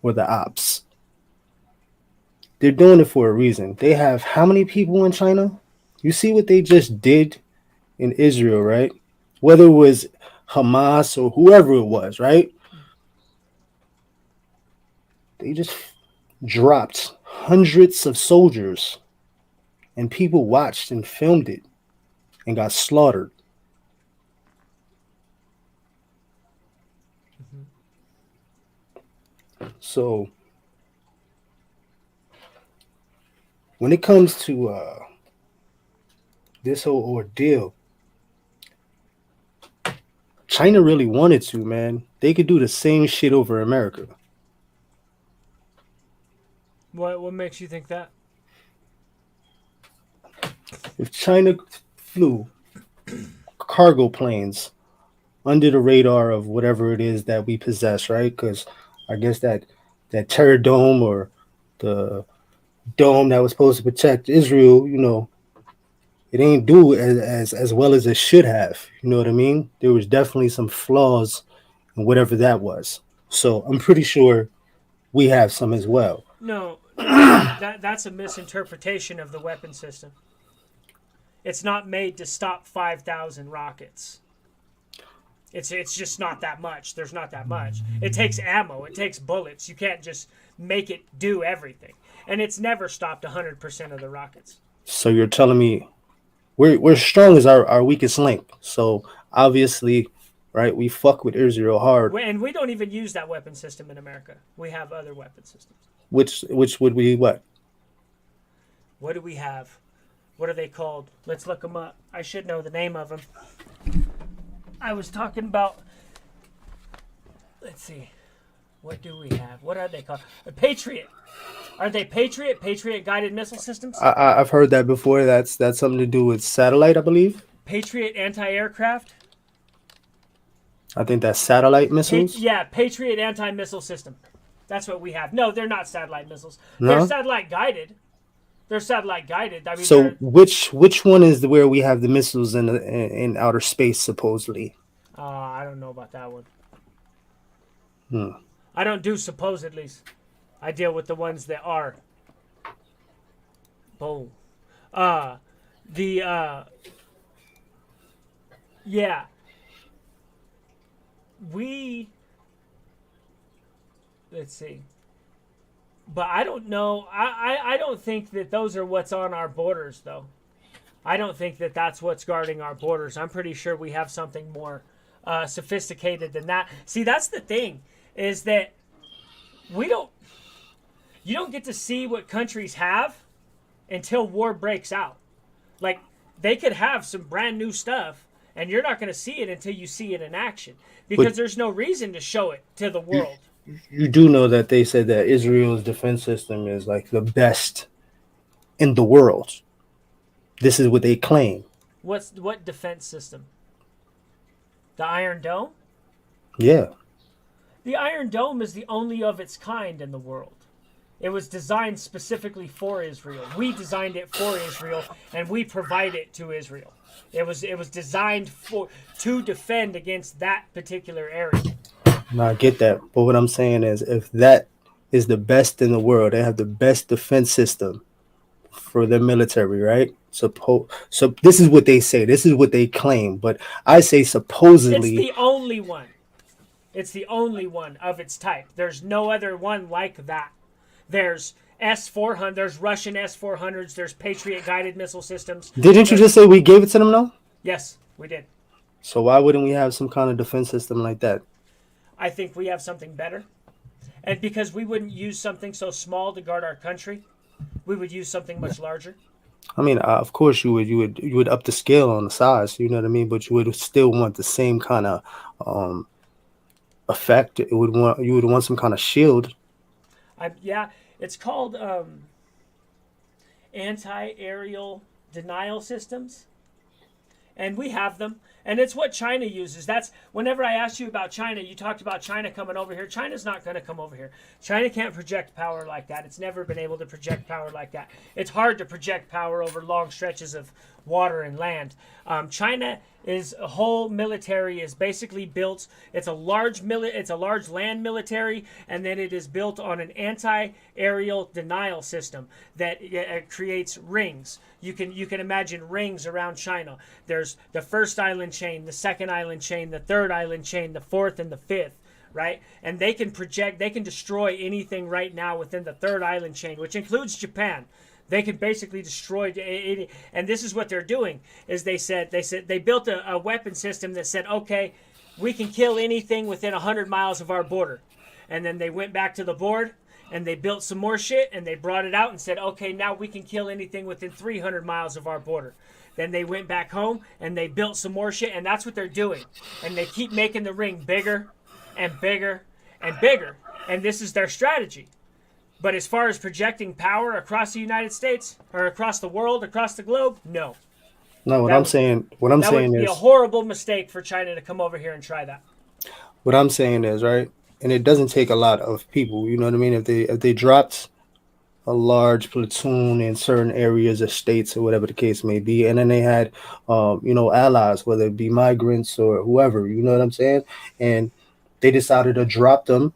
or the ops. They're doing it for a reason. They have how many people in China? You see what they just did in Israel, right? Whether it was Hamas or whoever it was, right? They just dropped hundreds of soldiers and people watched and filmed it and got slaughtered. So when it comes to this whole ordeal, China really wanted to, man. They could do the same shit over America. What makes you think that? If China flew cargo planes under the radar of whatever it is that we possess, right? Because I guess that terror dome or the dome that was supposed to protect Israel, it ain't do as well as it should have. You know what I mean? There was definitely some flaws in whatever that was. So I'm pretty sure we have some as well. No, that's a misinterpretation of the weapon system. It's not made to stop 5,000 rockets. It's just not that much. There's not that much. It takes ammo. It takes bullets. You can't just make it do everything. And it's never stopped 100% of the rockets. So you're telling me we're strong as our weakest link. So obviously, right, we fuck with Israel hard. And we don't even use that weapon system in America. We have other weapon systems. Which would be what? What do we have? What are they called? Let's look them up. I should know the name of them. I was talking about. Let's see. What do we have? What are they called? A Patriot. Are they Patriot? Patriot guided missile systems? I've heard that before. That's something to do with satellite, I believe. Patriot anti-aircraft? I think that's satellite missiles. Patriot anti-missile system. That's what we have. No, they're not satellite missiles. No? They're satellite guided. They're satellite guided. I mean, so which one is where we have the missiles in outer space supposedly? I don't know about that one. Hmm. I don't do supposedly. I deal with the ones that are. Boom. Yeah. Let's see. But I don't know. I don't think that those are what's on our borders, though. I don't think that that's what's guarding our borders. I'm pretty sure we have something more sophisticated than that. See, that's the thing, is that you don't get to see what countries have until war breaks out. Like, they could have some brand new stuff, and you're not going to see it until you see it in action. Because there's no reason to show it to the world. You do know that they said that Israel's defense system is like the best in the world. This is what they claim. What defense system? The Iron Dome? Yeah. The Iron Dome is the only of its kind in the world. It was designed specifically for Israel. We designed it for Israel, and we provide it to Israel. It was designed to defend against that particular area. No, I get that. But what I'm saying is, if that is the best in the world, they have the best defense system for their military, right? So this is what they say. This is what they claim. But I say supposedly. It's the only one. It's the only one of its type. There's no other one like that. There's S-400. There's Russian S-400s. There's Patriot guided missile systems. Didn't you just say we gave it to them, though? Yes, we did. So why wouldn't we have some kind of defense system like that? I think we have something better. And because we wouldn't use something so small to guard our country, we would use something much larger. I mean, of course you would up the scale on the size, you know what I mean? But you would still want the same kind of effect. You would want some kind of shield. It's called anti-aerial denial systems. And we have them. And it's what China uses. That's whenever I asked you about China, you talked about China coming over here. China's not going to come over here. China can't project power like that. It's never been able to project power like that. It's hard to project power over long stretches of water and land. China is a whole military is basically built. It's a large land military, and then it is built on an anti-aerial denial system that creates rings. You can imagine rings around China. There's the first island chain, the second island chain, the third island chain, the fourth and the fifth, right? And they can destroy anything right now within the third island chain, which includes Japan. They can basically destroy any, and this is what they're doing. Is they built a weapon system that said, okay, we can kill anything within 100 miles of our border. And then they went back to the board and they built some more shit and they brought it out and said, okay, now we can kill anything within 300 miles of our border. Then they went back home and they built some more shit, and that's what they're doing. And they keep making the ring bigger and bigger and bigger. And this is their strategy. But as far as projecting power across the United States or across the world, across the globe, no. No, That would, what I'm that would saying be a is, horrible mistake for China to come over here and try that. what I'm saying is, right, and it doesn't take a lot of people. You know what I mean? If they dropped a large platoon in certain areas of states or whatever the case may be, and then they had, allies, whether it be migrants or whoever. You know what I'm saying? And they decided to drop them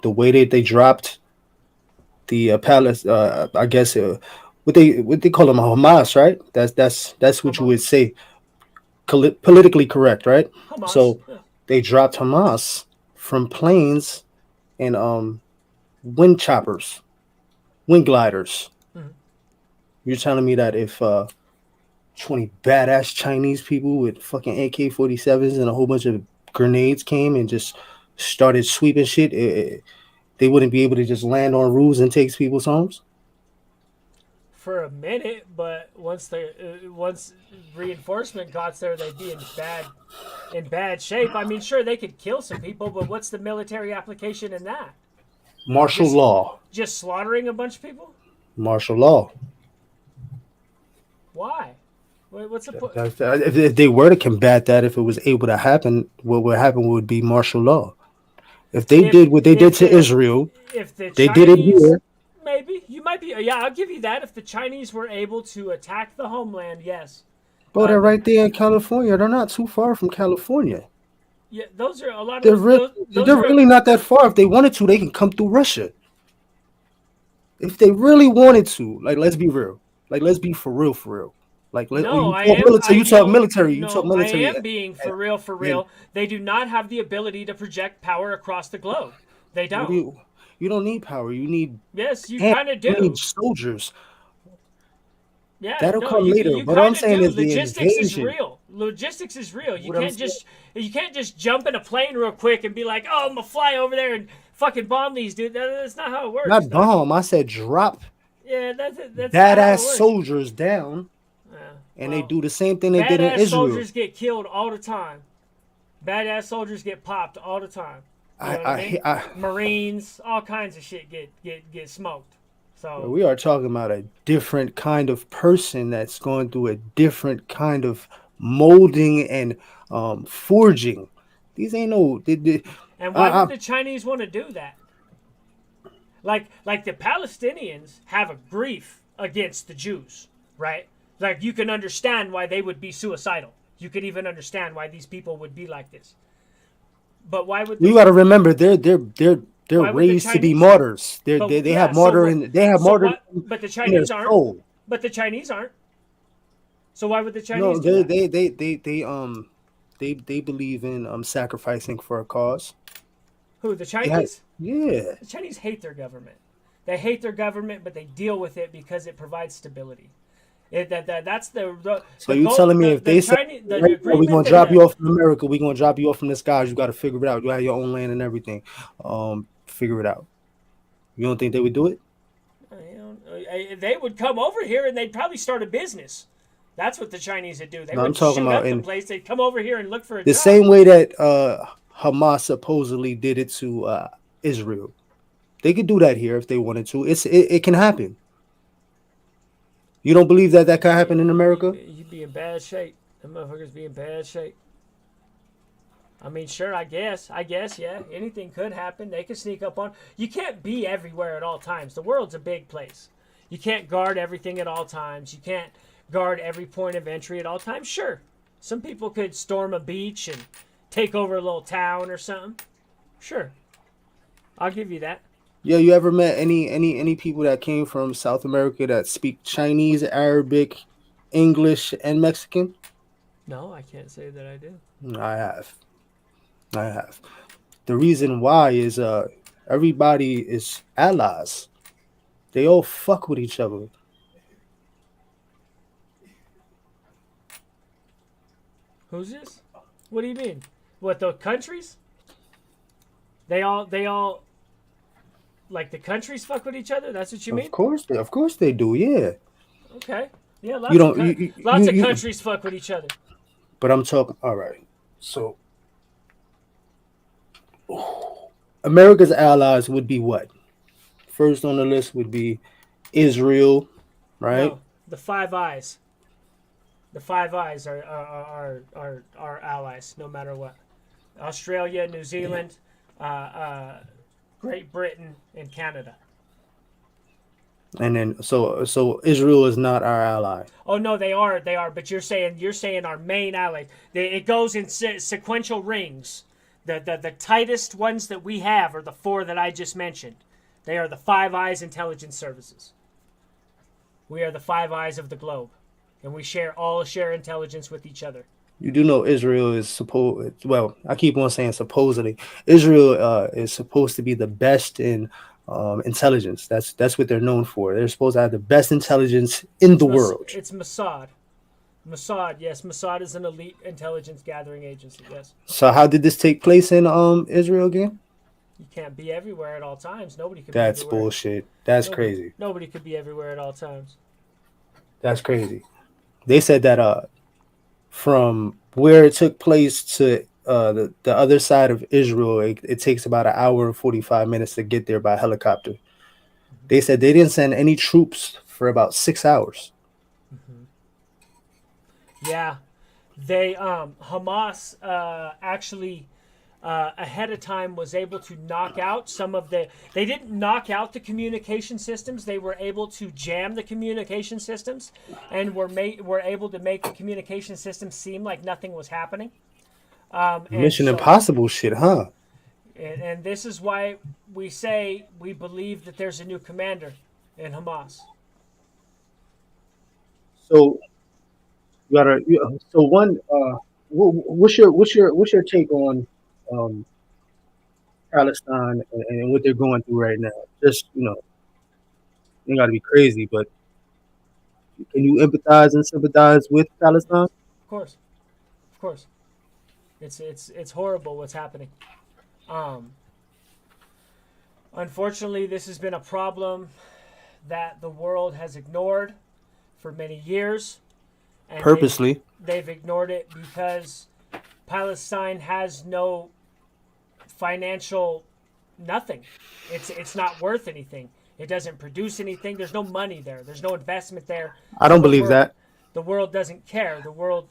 the way that they dropped the palace. I guess what they call them Hamas, right? That's what you would Hamas. say politically correct, right? Hamas. So Yeah. they dropped Hamas from planes and wind choppers, wind gliders. Mhm. You're telling me that if 20 badass Chinese people with fucking AK-47s and a whole bunch of grenades came and just started sweeping shit, they wouldn't be able to just land on roofs and take people's homes? For a minute, but once reinforcement got there, they'd be in bad shape. I mean, sure they could kill some people, but what's the military application in that? Martial Just law. just slaughtering a bunch of people? Martial law. Why? What's the point? If they were to combat that, if it was able to happen, what would happen would be martial law. If they If did what they did if to the Israel, if the they did it Chinese, here. maybe you might be, yeah, I'll give you that. If the Chinese were able to attack the homeland, yes. Bro, they're The right there in California. They're not too far from California. Yeah, those are a lot of They're those really, those they're are really not that far. If they wanted to, they can come through Russia. If they really wanted to, like, let's be real. Like, let's be for real, for real. Like, no, I talk am military. I You talk no military. You talk no I military. am being for real for And real. They do not have the ability to project power across the globe. They what do don't. you don't need power. You need Yes, you and kind of you need do. soldiers. Yeah, That'll no, come you later. you What I'm kind of saying do. is the Logistics is invasion. real. Logistics is real. What I'm saying, You can't just jump in a plane real quick and be like, "Oh, I'm gonna fly over there and fucking bomb these dudes." That's not how it works, not dog. bomb. I said drop Yeah, that's not how badass it works. soldiers down, Yeah, and they well, do the same thing they did in badass Israel. soldiers get killed all the time. Badass soldiers get popped all the time. You know what I mean? I Marines, all kinds of shit get smoked. So we are talking about a different kind of person that's going through a different kind of molding and forging. These ain't no. and why would I, the Chinese want to do that? Like the Palestinians have a grief against the Jews, right? Like you can understand why they would be suicidal. You could even understand why these people would be like this. But you got to remember they're why would the raised to be Chinese? martyrs. But They yeah, have so what? they have So martyr what? But the in their Chinese aren't. soul. But the Chinese aren't. So why would the Chinese No, do that? they believe in sacrificing for a cause. Who? The They had, Chinese? yeah. The Chinese hate their government. They hate their government, but they deal with it because it provides stability. That's So the you goal. telling me if The they say Chinese the right now, we're agreement gonna that drop you off in America, we're gonna drop you off from the skies, you got to figure it out. You have your own land and everything. Figure it out. You don't think they would do it? they would come over here and they'd probably start a business. That's what the Chinese would do. They No, I'm wouldn't talking shoot about up the in place. They'd come over here and look for a the job. same way that Hamas supposedly did it to Israel. They could do that here if they wanted to. It can happen. You don't believe that that could happen in America? You'd be in bad shape. The motherfuckers be in bad shape. I mean, sure, I guess, yeah. Anything could happen. They could sneak up on. You can't be everywhere at all times. The world's a big place. You can't guard everything at all times. You can't guard every point of entry at all times. Sure, some people could storm a beach and take over a little town or something. Sure, I'll give you that. Yeah, you ever met any people that came from South America that speak Chinese, Arabic, English, and Mexican? No, I can't say that I do. I have. I have. The reason why is everybody is allies. They all fuck with each other. Who's this? What do you mean? What, the countries? They all like the countries fuck with each other. That's what you mean? Of course they do. Yeah, Okay. Yeah, you lots of don't. lots of countries fuck with each other. But I'm talking. All right. So America's allies would be what? First on the list would be Israel, right? No, the Five Eyes. The Five Eyes are our allies, no matter what. Australia, New Zealand, Great Britain, and Canada. And then so Israel is not our ally. Oh no, they are. They are. But you're saying our main allies. It goes in sequential rings. The tightest ones that we have are the four that I just mentioned. They are the Five Eyes intelligence services. We are the Five Eyes of the globe, and we share intelligence with each other. You do know Israel is supposed. Well, I keep on saying supposedly. Israel is supposed to be the best in intelligence. That's what they're known for. They're supposed to have the best intelligence in the world. It's Mossad. Mossad, yes, Mossad is an elite intelligence gathering agency. Yes, So how did this take place in Israel again? you can't be everywhere at all times. Nobody can be That's everywhere. bullshit. That's crazy. Nobody could be everywhere at all times. That's crazy. They said that from where it took place to the other side of Israel, it takes about an hour and 45 minutes to get there by helicopter. They said they didn't send any troops for about 6 hours. Yeah, they Hamas actually ahead of time was able to knock out some of the. They didn't knock out the communication systems. They were able to jam the communication systems, and were able to make the communication systems seem like nothing was happening. Mission Impossible shit, huh? And this is why we say we believe that there's a new commander in Hamas. So you gotta. So one, what's your take on um, Palestine and what they're going through right now? Just you got to be crazy, but can you empathize and sympathize with Palestine? Of course, of course, it's horrible what's happening. Um, Unfortunately, this has been a problem that the world has ignored for many years, and Purposely. they've ignored it because Palestine has no financial nothing. It's not worth anything. It doesn't produce anything. There's no money there. There's no investment there. I So don't believe that. the world doesn't care. The world.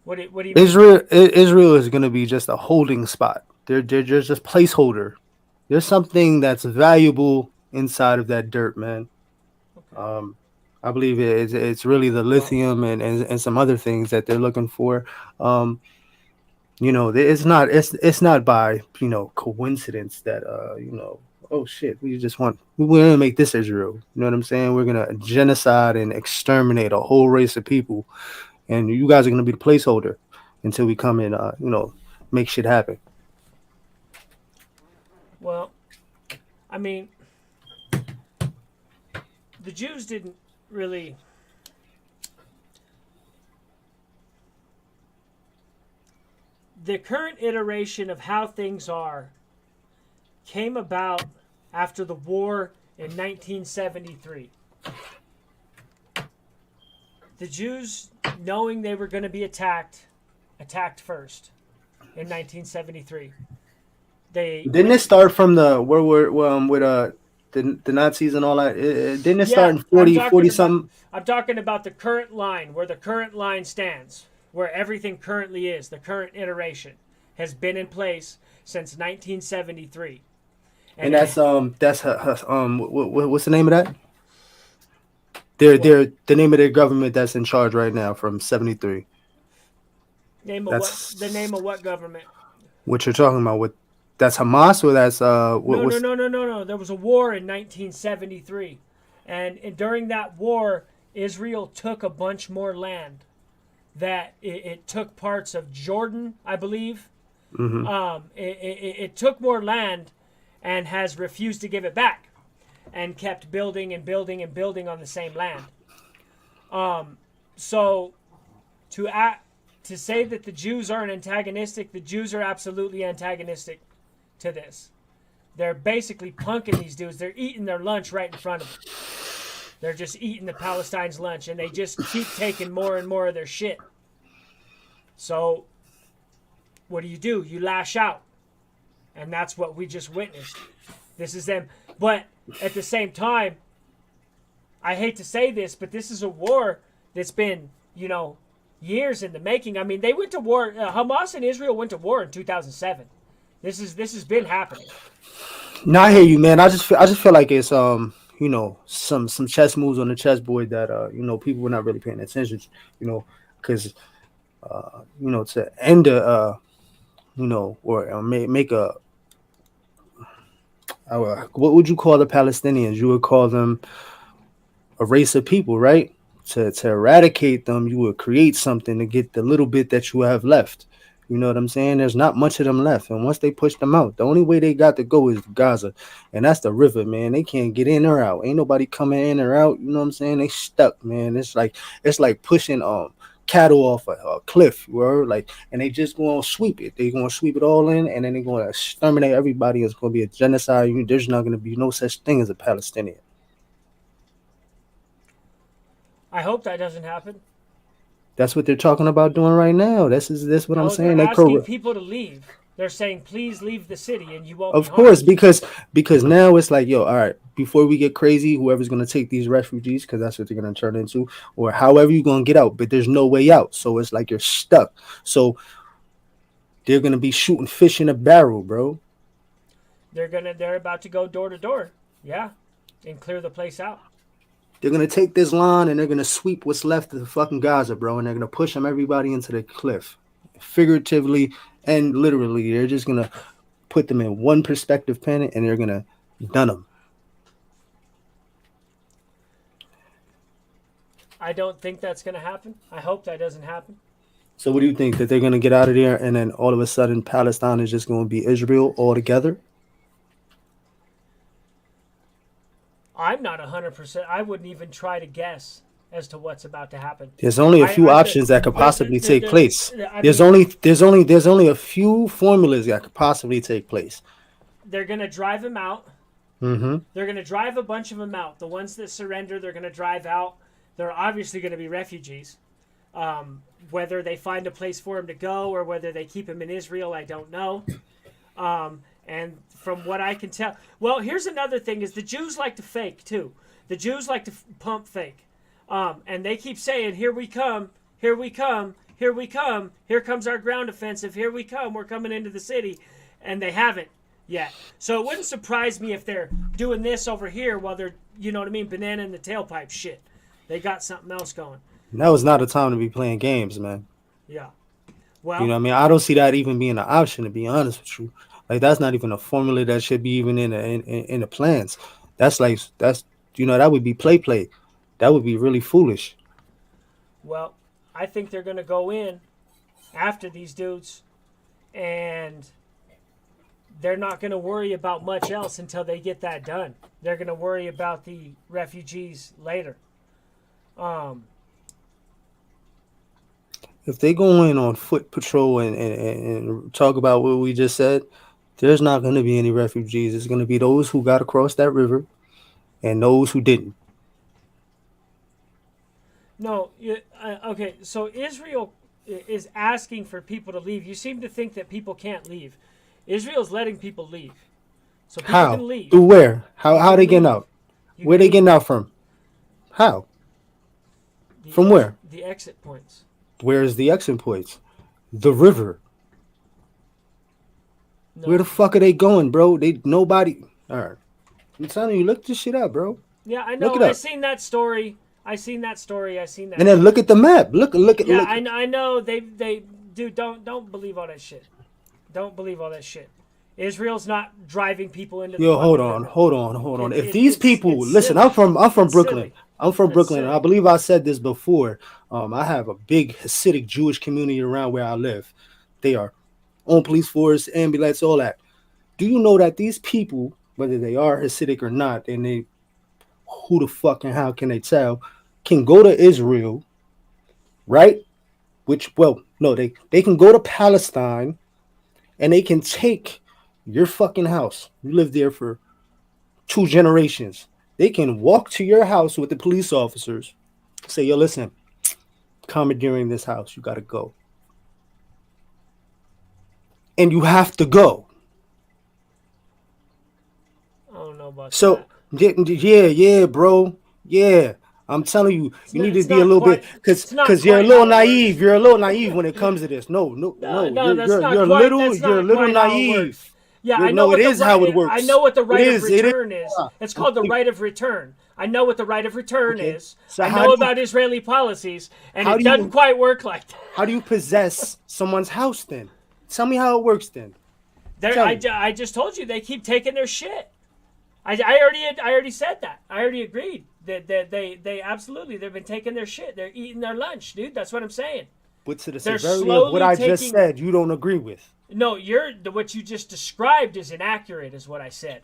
What do you mean? Israel is going to be just a holding spot. They're just placeholder. There's something that's valuable inside of that dirt, man. Okay. I believe it's really the lithium and some other things that they're looking for. Um, it's not by coincidence that oh shit, we're gonna make this Israel. You know what I'm saying? We're gonna genocide and exterminate a whole race of people, and you guys are gonna be the placeholder until we come and make shit happen. Well, I mean, the Jews didn't really. The current iteration of how things are came about after the war in 1973. The Jews, knowing they were going to be attacked first in 1973. Didn't it start from the World War with the Nazis and all that? Didn't it start in 40 something? I'm talking about the current line, where the current line stands, where everything currently is. The current iteration has been in place since 1973. And that's what's the name of that? They're the name of their government that's in charge right now from 73. The name of what government? What you're talking about? That's Hamas or that's No. There was a war in 1973, and during that war, Israel took a bunch more land. That it took parts of Jordan, I believe. Mm-hmm. It took more land, and has refused to give it back, and kept building and building and building on the same land. So to say that the Jews aren't antagonistic, the Jews are absolutely antagonistic to this. They're basically punking these dudes. They're eating their lunch right in front of them. They're just eating the Palestine's lunch, and they just keep taking more and more of their shit. So, what do? You lash out. And that's what we just witnessed. This is them. But at the same time, I hate to say this, but this is a war that's been, years in the making. I mean, they went to war. Hamas and Israel went to war in 2007. This has been happening. No, I hear you, man. I just feel like it's some chess moves on the chessboard that people were not really paying attention, because to end or make a what would you call the Palestinians? You would call them a race of people, right? To eradicate them, you would create something to get the little bit that you have left. You know what I'm saying? There's not much of them left. And once they push them out, the only way they got to go is Gaza. And that's the river, man. They can't get in or out. Ain't nobody coming in or out. You know what I'm saying? They stuck, man. It's like pushing cattle off a cliff, and they just gonna sweep it. They gonna sweep it all in, and then they're gonna exterminate everybody. It's gonna be a genocide. There's not gonna be no such thing as a Palestinian. I hope that doesn't happen. That's what they're talking about doing right now. This what I'm saying. They're asking people to leave. They're saying, please leave the city and you won't Of course, because now it's like, all right, before we get crazy, whoever's going to take these refugees, because that's what they're going to turn into, or however you're going to get out, but there's no way out. So it's like you're stuck. So they're going to be shooting fish in a barrel, bro. They're about to go door to door. Yeah. And clear the place out. They're going to take this line and they're going to sweep what's left of the fucking Gaza, bro. And they're going to push everybody into the cliff. Figuratively and literally, they're just going to put them in one perspective pen and they're going to done them. I don't think that's going to happen. I hope that doesn't happen. So what do you think? That they're going to get out of there and then all of a sudden Palestine is just going to be Israel altogether? I'm not 100%. I wouldn't even try to guess as to what's about to happen. There's only a few options that could possibly take place. There's only a few formulas that could possibly take place. They're going to drive them out. Mm-hmm. They're going to drive a bunch of them out. The ones that surrender, they're going to drive out. They're obviously going to be refugees. Whether they find a place for them to go or whether they keep them in Israel, I don't know. And from what I can tell, well, here's another thing: is the Jews like to fake too. The Jews like to pump fake, and they keep saying, "Here we come, here we come, here we come, here comes our ground offensive, here we come, we're coming into the city," and they haven't yet. So it wouldn't surprise me if they're doing this over here while they're, banana in the tailpipe shit. They got something else going. That was not a time to be playing games, man. Yeah. Well, I don't see that even being an option, to be honest with you. Like, that's not even a formula that should be even in the plans. That would be play. That would be really foolish. Well, I think they're going to go in after these dudes, and they're not going to worry about much else until they get that done. They're going to worry about the refugees later. If they go in on foot patrol and talk about what we just said, there's not going to be any refugees. It's going to be those who got across that river and those who didn't. No, okay, so Israel is asking for people to leave. You seem to think that people can't leave. Israel's letting people leave. So people How? can leave. Through where? How they getting out? Where they getting out from? How? From where? The exit points. Where's the exit points? The river. No. Where the fuck are they going, bro? Nobody. All right. I'm telling you, look this shit up, bro. Yeah, I know. I seen that story. I seen that. And then look at the map. Look. Yeah, I know. They dude, don't believe all that shit. Don't believe all that shit. Israel's not driving people into. Hold on. If these people listen, I'm from Brooklyn. Silly. I'm from Brooklyn. And I believe I said this before. I have a big Hasidic Jewish community around where I live. They are on police force, ambulance, all that. Do you know that these people, whether they are Hasidic or not, and who the fuck and how can they tell, can go to Israel, right? which, well, no, they can go to Palestine and they can take your fucking house. You lived there for 2 generations. They can walk to your house with the police officers, say, yo, listen, commandeering this house, you gotta go. And you have to go. I don't know about So that. yeah, bro. Yeah. I'm telling you, you need to It's be a not little bit quite. because It's not you're a quite little how it naive. works. You're a little naive when it comes to this. No, no, No, no. no, You're that's you're not you're a quite. little That's you're a not little quite how it works. naive. Yeah, I know No, it what the is how right. it I know works. what the It right of is. It is. return is. It's called the right of return. I know what the right of return Okay. is. So I know about Israeli policies, and how it do doesn't you quite work like that. how do you possess someone's house then? Tell me how it works then. There, Tell me. I just told you they keep taking their shit. I already said that. I already agreed that they absolutely they've been taking their shit. They're eating their lunch, dude. That's what I'm saying. But to the They're severity of what slowly I just taking. said, you don't agree with. No, what you just described is inaccurate, is what I said.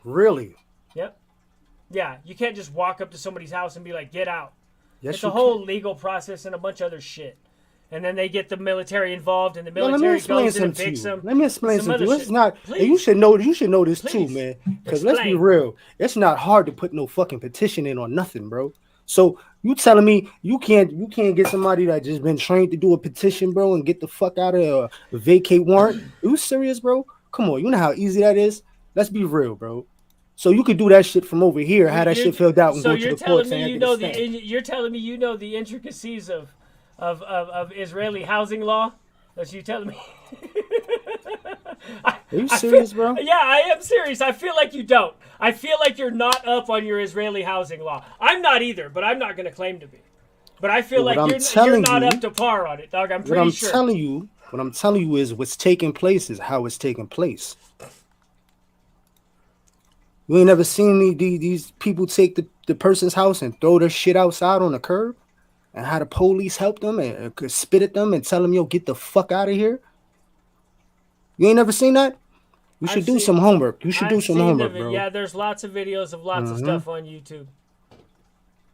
Really? Yep. Yeah, you can't just walk up to somebody's house and be like, "Get out." Yes, It's a you can. whole legal process and a bunch of other shit. And then they get the military involved, and the Yo, let me military explain goes in and something to picks you. them, Let me and explain some something other to you. It's shit. not, and Please, you should know this too, please man. Because let's be explain. real, it's not hard to put no fucking petition in on nothing, bro. So you telling me you can't get somebody that just been trained to do a petition, bro, and get the fuck out of a vacate warrant? Are you serious, bro? Come on, you know how easy that is. Let's be real, bro. So you could do that shit from over here, have that You're shit filled out, and so go to you're the court telling me saying I you get a know stamp. you're telling me you know the intricacies of Israeli housing law. That's you telling me. I, Are you I feel serious, bro? yeah, I am serious. I feel like you don't. I feel like you're not up on your Israeli housing law. I'm not either, but I'm not going to claim to be. But I feel But what like I'm you're telling not up you to par on it, dog. I'm What pretty I'm sure. telling you, what I'm telling you is what's taking place is how it's taking place. You ain't never seen these people take the person's house and throw their shit outside on the curb and how the police help them and spit at them and tell them, yo, get the fuck out of here. You ain't never seen that? You I've should do seen some homework. You should do I've some seen homework, the bro. yeah. There's lots of videos of lots of Hmm. stuff on YouTube.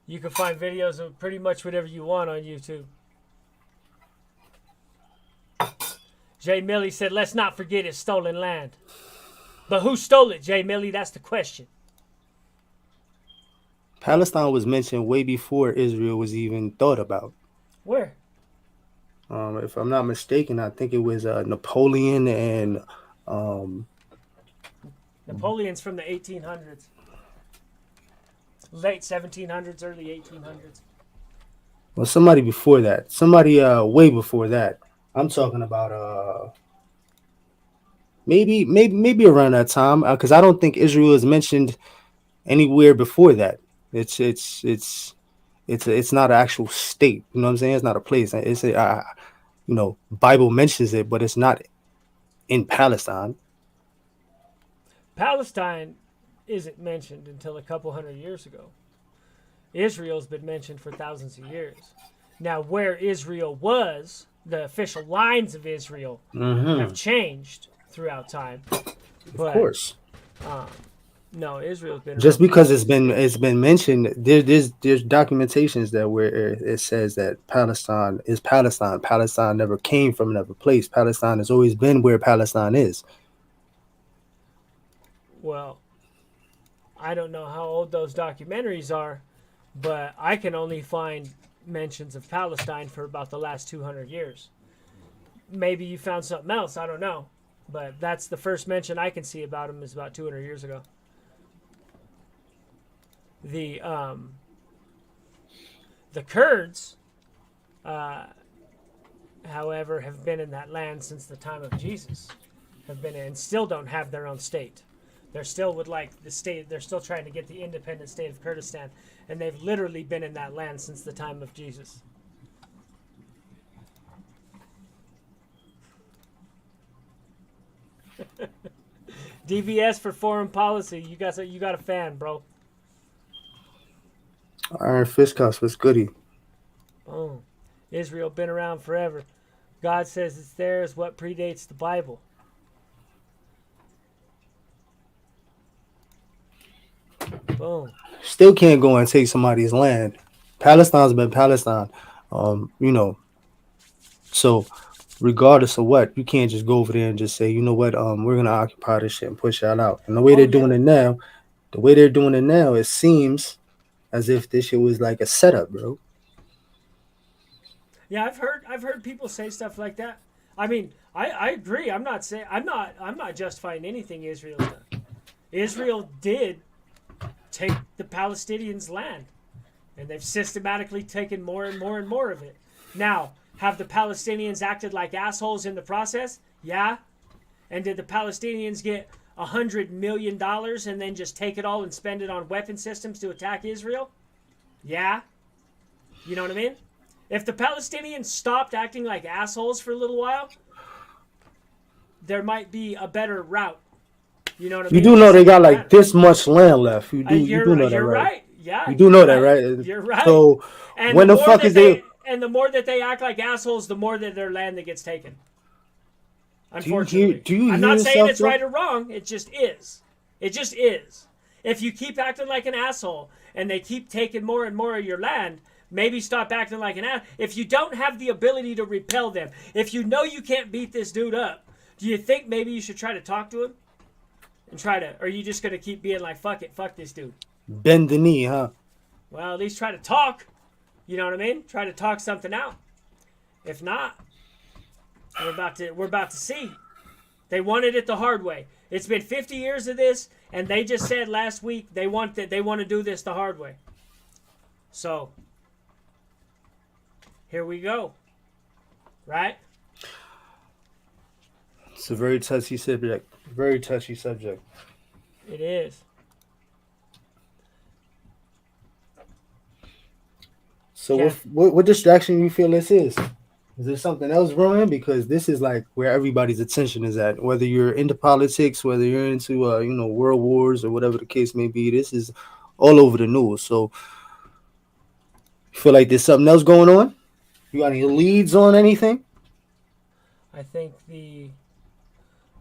You can find videos of pretty much whatever you want on YouTube. Jay Milley said, "Let's not forget it's stolen land." But who stole it, Jay Milley? That's the question. Palestine was mentioned way before Israel was even thought about. Where? If I'm not mistaken, I think it was Napoleon and um, Napoleon's from the 1800s, late 1700s, early 1800s. well, somebody before that. Somebody way before that. I'm talking about maybe around that time because I don't think Israel is mentioned anywhere before that. It's not an actual state. You know what I'm saying? It's not a place. It's a Bible mentions it, but it's not in Palestine. Palestine isn't mentioned until a couple hundred years ago. Israel's been mentioned for thousands of years. Now, where Israel was, the official lines of Israel have Hmm. changed throughout time. Of But course. no, Israel's been Just around for because thousands of years. it's been mentioned, there's documentations that where it says that Palestine is Palestine. Palestine never came from another place. Palestine has always been where Palestine is. Well, I don't know how old those documentaries are, but I can only find mentions of Palestine for about the last 200 years. Maybe you found something else, I don't know. But that's the first mention I can see about them is about 200 years ago. The the Kurds, uh, however, have been in that land since the time of Jesus. Have been and still don't have their own state. They're still with like the state. They're still trying to get the independent state of Kurdistan, and they've literally been in that land since the time of Jesus. DVS for foreign policy. You got a fan, bro. Iron Fist Cuffs was goody. Oh, Israel been around forever. God says it's theirs. What predates the Bible? Boom. Still can't go and take somebody's land. Palestine's been Palestine. Um, you know, So regardless of what, you can't just go over there and just say, you know what, we're gonna occupy this shit and push y'all out. And the way Oh they're yeah, doing it now, it seems as if this shit was like a setup, bro. yeah. I've heard people say stuff like that. I mean, I agree. I'm not justifying anything Israel's done. Israel did take the Palestinians' land, and they've systematically taken more and more and more of it. Now, have the Palestinians acted like assholes in the process? Yeah. And did the Palestinians get $100 million and then just take it all and spend it on weapon systems to attack Israel? Yeah. You know what I mean? If the Palestinians stopped acting like assholes for a little while, there might be a better route. You know what I You mean? do To know they got something like better. this much land left. You do You're know that, you're right? right. Yeah, You do you're know that, right. right? You're right. So And when the fuck is they? the more that they act like assholes, the more that their land that gets taken. Do you hear? Unfortunately, Do you I'm hear not saying yourself it's though? right or wrong. It just is. It just is. If you keep acting like an asshole and they keep taking more and more of your land, maybe stop acting like an ass. If you don't have the ability to repel them, if you know you can't beat this dude up, do you think maybe you should try to talk to him and try to? Or are you just gonna keep being like, fuck it, fuck this dude? Bend the knee, huh? Well, at least try to talk. You know what I mean? Try to talk something out. If not, we're about to see. They wanted it the hard way. It's been 50 years of this, and they just said last week they want to do this the hard way. So here we go. Right? It's a very touchy subject. Very touchy subject. It is. So Yeah. what distraction you feel this is? Is there something else brewing? Because this is like where everybody's attention is at. Whether you're into politics, whether you're into world wars or whatever the case may be, this is all over the news. So you feel like there's something else going on? You got any leads on anything? I think the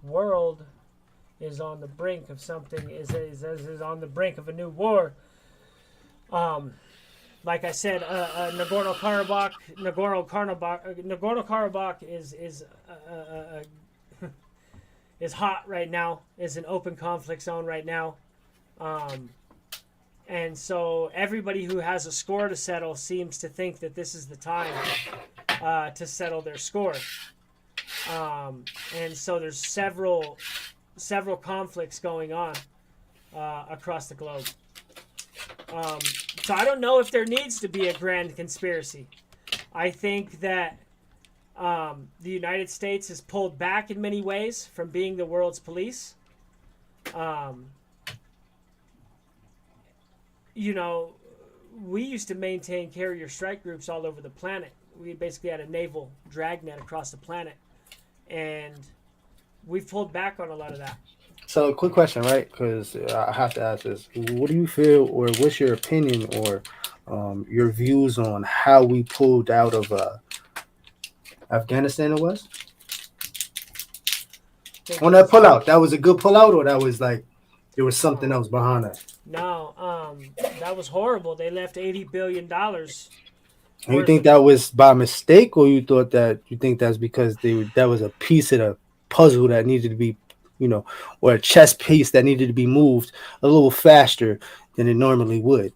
world is on the brink of something. Is on the brink of a new war. Um, like I said, Nagorno-Karabakh is hot right now. Is an open conflict zone right now, um, and so everybody who has a score to settle seems to think that this is the time to settle their score. And so there's several conflicts going on across the globe. So I don't know if there needs to be a grand conspiracy. I think that the United States has pulled back in many ways from being the world's police. Um, we used to maintain carrier strike groups all over the planet. We basically had a naval dragnet across the planet. And we've pulled back on a lot of that. So, quick question, right? Because I have to ask this: what do you feel, or what's your opinion, or your views on how we pulled out of Afghanistan? It was on that pullout. That was a good pullout, or that was like there was something else behind that. No, that was horrible. They left $80 billion. And you think that was by mistake, or you think that's because that was a piece of the puzzle that needed to be, or a chess piece that needed to be moved a little faster than it normally would?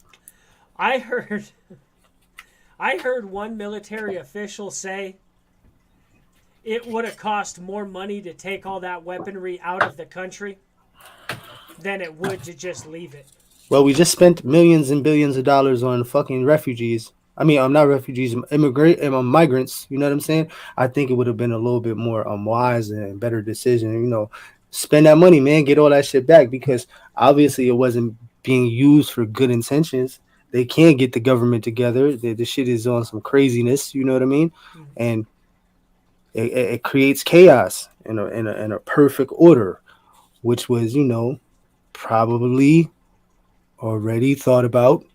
I heard one military official say it would have cost more money to take all that weaponry out of the country than it would to just leave it. Well, we just spent millions and billions of dollars on fucking refugees. I mean, I'm not refugees, migrants. You know what I'm saying? I think it would have been a little bit more wise and better decision. Spend that money, man. Get all that shit back, because obviously it wasn't being used for good intentions. They can't get the government together. The shit is on some craziness. You know what I mean? And it creates chaos in a perfect order, which was probably already thought about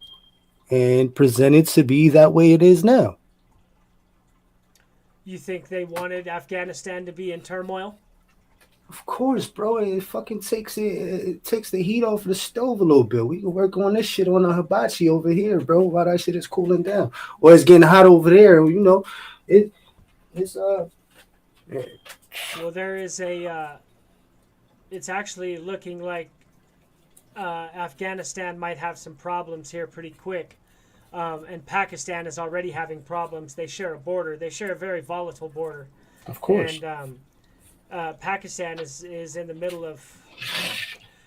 and presented to be that way it is now. You think they wanted Afghanistan to be in turmoil? Of course, bro. It takes the heat off the stove a little bit. We can work on this shit on a hibachi over here, bro, while that shit is cooling down. Or it's getting hot over there, it It's Well, there is a. It's actually looking like Afghanistan might have some problems here pretty quick. And Pakistan is already having problems. They share a border. They share a very volatile border. of course. And Pakistan is in the middle of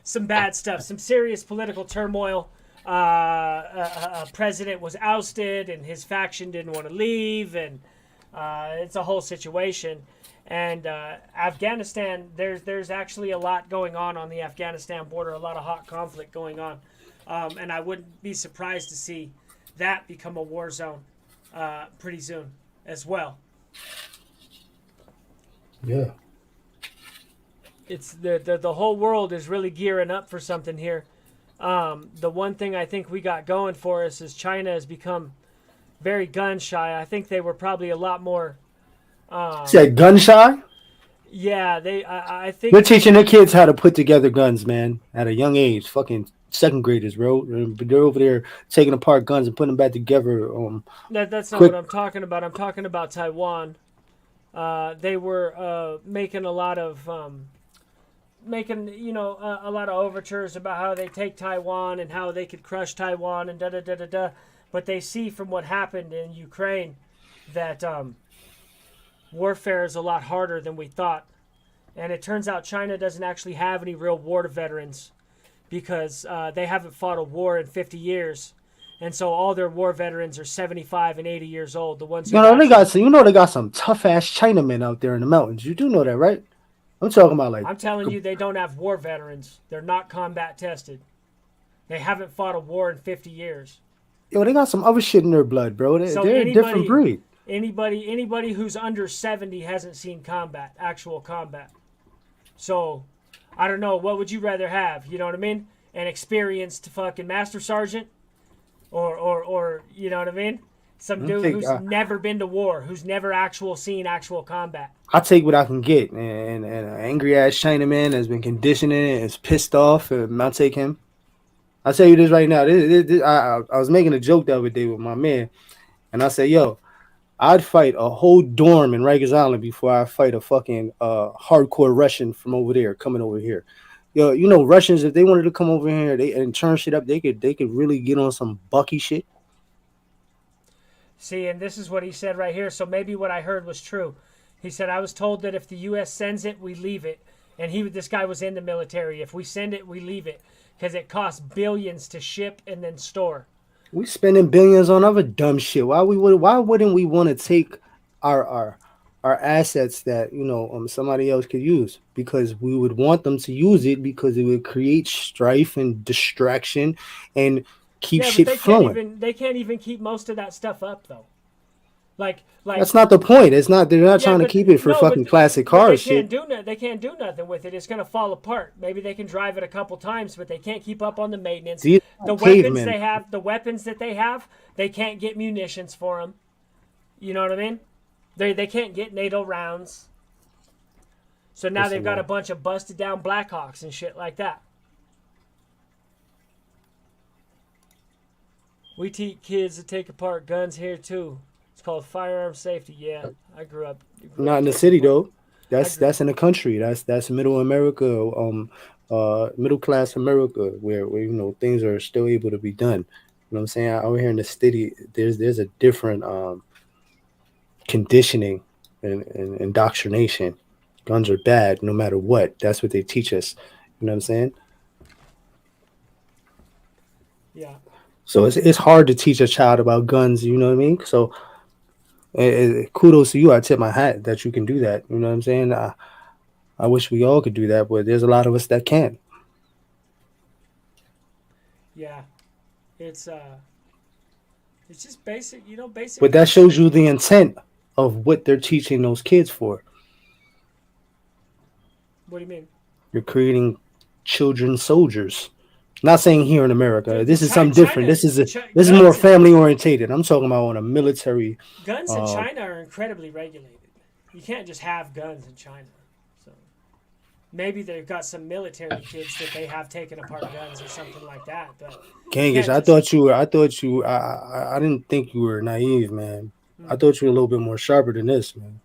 some bad stuff, some serious political turmoil. A president was ousted, and his faction didn't want to leave, and it's a whole situation. And Afghanistan, there's actually a lot going on the Afghanistan border, a lot of hot conflict going on, and I wouldn't be surprised to see that become a war zone pretty soon as well. Yeah. It's the whole world is really gearing up for something here. The one thing I think we got going for us is China has become very gun shy. I think they were probably a lot more. Said gun shy? Yeah, I think They're teaching their kids how to put together guns, man, at a young age. Fucking second graders, bro. They're over there taking apart guns and putting them back together. that's not Quick. what I'm talking about. I'm talking about Taiwan. They were making a lot of a lot of overtures about how they take Taiwan and how they could crush Taiwan and da da da da da. But they see from what happened in Ukraine that warfare is a lot harder than we thought. And it turns out China doesn't actually have any real war veterans because they haven't fought a war in 50 years. And so all their war veterans are 75 and 80 years old. The ones who They got some tough ass Chinamen out there in the mountains. You do know that, right? I'm talking about like I'm telling you, they don't have war veterans. They're not combat tested. They haven't fought a war in 50 years. they got some other shit in their blood, bro. They're a different breed. Anybody who's under 70 hasn't seen actual combat. So, I don't know. What would you rather have? You know what I mean? An experienced fucking master sergeant, or you know what I mean? Some dude who's never been to war, who's never seen actual combat. I take what I can get, and an angry ass Chinaman has been conditioning and is pissed off, and I'll take him. I'll tell you this right now. I was making a joke the other day with my man, and I said, "Yo, I'd fight a whole dorm in Rikers Island before I fight a fucking hardcore Russian from over there coming over here." Yo, Russians, if they wanted to come over here and turn shit up, they could really get on some Bucky shit. See, and this is what he said right here. So maybe what I heard was true. He said, I was told that if the U.S. sends it, we leave it. And this guy was in the military. If we send it, we leave it. Because it costs billions to ship and then store. We spending billions on other dumb shit. Why wouldn't we want to take our assets that somebody else could use? Because we would want them to use it because it would create strife and distraction and keep shit flowing. They can't even keep most of that stuff up though. Like that's not the point. It's not. They're not trying to keep it for fucking classic cars. They can't do nothing with it. It's gonna fall apart. Maybe they can drive it a couple times, but they can't keep up on the maintenance. The weapons that they have, they can't get munitions for them. You know what I mean? They can't get NATO rounds. So now they've got a bunch of busted down Blackhawks and shit like that. We teach kids to take apart guns here too. It's called firearm safety. Yeah, I grew up. Not in the city though. That's in the country. That's middle America, middle class America, where things are still able to be done. You know what I'm saying? Out here in the city, there's a different conditioning and indoctrination. Guns are bad no matter what. That's what they teach us. You know what I'm saying? Yeah. So it's hard to teach a child about guns, you know what I mean? So kudos to you. I tip my hat that you can do that. You know what I'm saying? I wish we all could do that, but there's a lot of us that can't. Yeah. It's just basic, basic. But that shows you the intent of what they're teaching those kids for. What do you mean? You're creating children soldiers. Not saying here in America. This is something different. This is more family orientated. I'm talking about on a military. Guns in China are incredibly regulated. You can't just have guns in China. So maybe they've got some military kids that they have taken apart guns or something like that. But Gangish, I didn't think you were naive, man. I thought you were a little bit more sharper than this, man.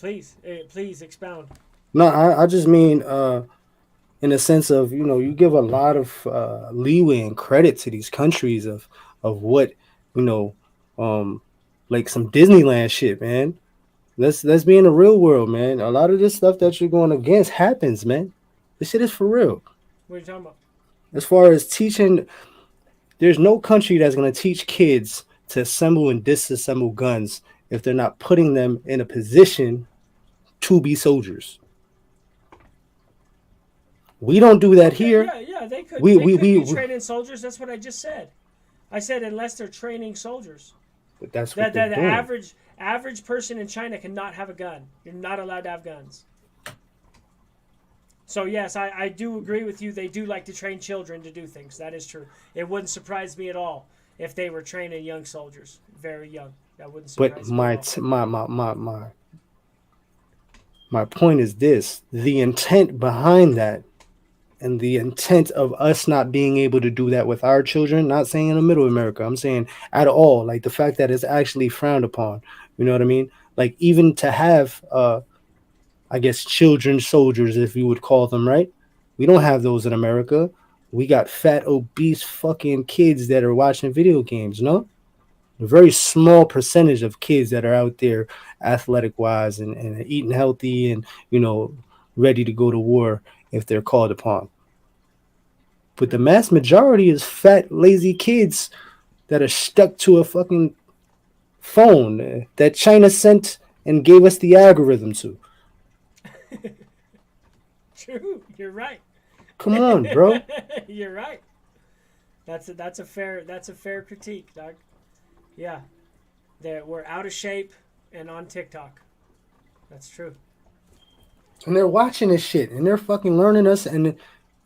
please expound. No, I just mean in a sense of, you give a lot of leeway and credit to these countries of what, you know um like some Disneyland shit, man. Let's be in the real world, man. A lot of this stuff that you're going against happens, man. This shit is for real. What are you talking about? As far as teaching, there's no country that's going to teach kids to assemble and disassemble guns if they're not putting them in a position to be soldiers. We don't do that Okay, here. yeah. They could We they we could we, be we training soldiers. That's what I just said. I said unless they're training soldiers. but that's what That they're the doing. average person in China cannot have a gun. You're not allowed to have guns. So yes, I do agree with you. They do like to train children to do things. That is true. It wouldn't surprise me at all if they were training young soldiers, very young. That wouldn't But surprise me at all. my point is this: the intent behind that, and the intent of us not being able to do that with our children. Not saying in the middle America, I'm saying at all. Like the fact that it's actually frowned upon. You know what I mean? Like even to have, I guess, children soldiers, if you would call them, right? We don't have those in America. We got fat, obese fucking kids that are watching video games. No, a very small percentage of kids that are out there athletic wise and eating healthy and ready to go to war if they're called upon. But the Hmm. mass majority is fat, lazy kids that are stuck to a fucking phone that China sent and gave us the algorithm to. True. You're right. Come on, bro. You're right. That's a fair critique, Doug. Yeah, that we're out of shape and on TikTok. That's true. And they're watching this shit and they're fucking learning us. And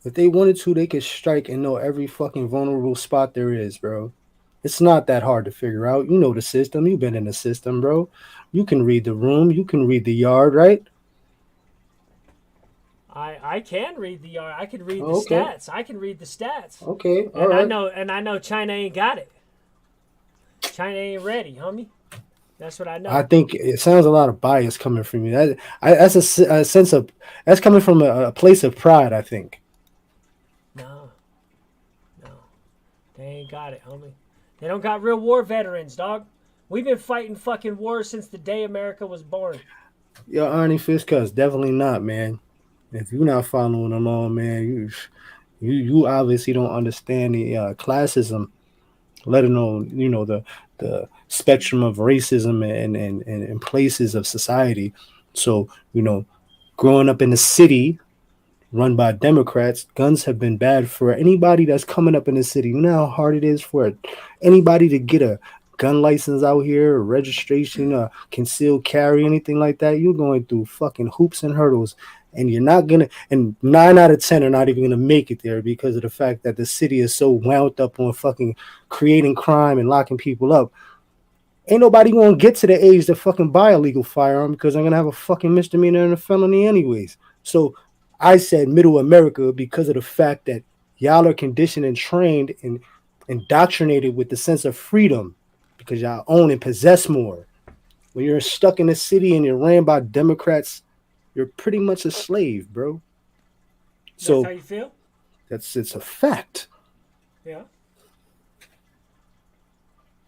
if they wanted to, they could strike and know every fucking vulnerable spot there is, bro. It's not that hard to figure out. You know the system. You've been in the system, bro. You can read the room. You can read the yard, right? I can read the I can read the Oh, okay. stats. I can read the stats, Okay. All and I right. know and I know China ain't got it. China ain't ready, homie. That's what I I know. think it sounds a lot of bias coming from you. That's a sense of that's coming from a place of pride. I think. No, no, they ain't got it, homie. They don't got real war veterans, dog. We've been fighting fucking wars since the day America was born. Yo, Arnie Fiskars, definitely not, man. If you're not following along, man, you obviously don't understand the classism, let alone the spectrum of racism and places of society. So growing up in the city run by Democrats, guns have been bad for anybody that's coming up in the city. You know how hard it is for anybody to get a gun license out here, or registration, concealed carry, anything like that. You're going through fucking hoops and hurdles. And you're not gonna, and 9 out of 10 are not even gonna make it there because of the fact that the city is so wound up on fucking creating crime and locking people up. Ain't nobody gonna get to the age to fucking buy a legal firearm because I'm gonna have a fucking misdemeanor and a felony anyways. So I said middle America because of the fact that y'all are conditioned and trained and indoctrinated with the sense of freedom because y'all own and possess more. When you're stuck in a city and you're ran by Democrats, you're pretty much a slave, bro. That's how So you feel? it's a fact. Yeah.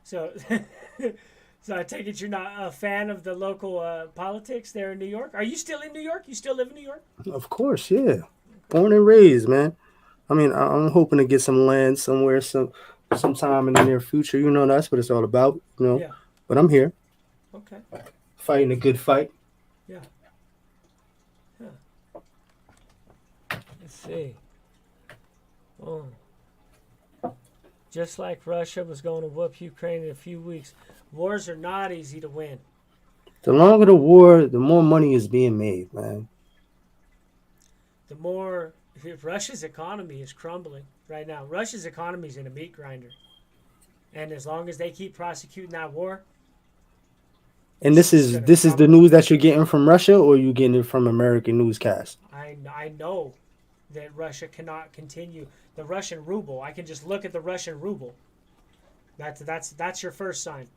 So, so I take it you're not a fan of the local politics there in New York. Are you still in New York? You still live in New York? Of course, yeah. Born and raised, man. I mean, I'm hoping to get some land somewhere, sometime in the near future. That's what it's all about. Yeah. But I'm here Okay. fighting a good fight. Yeah. Yeah. Let's see. Oh. Just like Russia was going to whoop Ukraine in a few weeks, wars are not easy to win. The longer the war, the more money is being made, man. The more Russia's economy is crumbling right now. Russia's economy is in a meat grinder, and as long as they keep prosecuting that war, And it's this just is gonna this is the crumble. news that you're getting from Russia, or you getting it from American newscast? I know that Russia cannot continue the Russian ruble. I can just look at the Russian ruble. That's your first sign.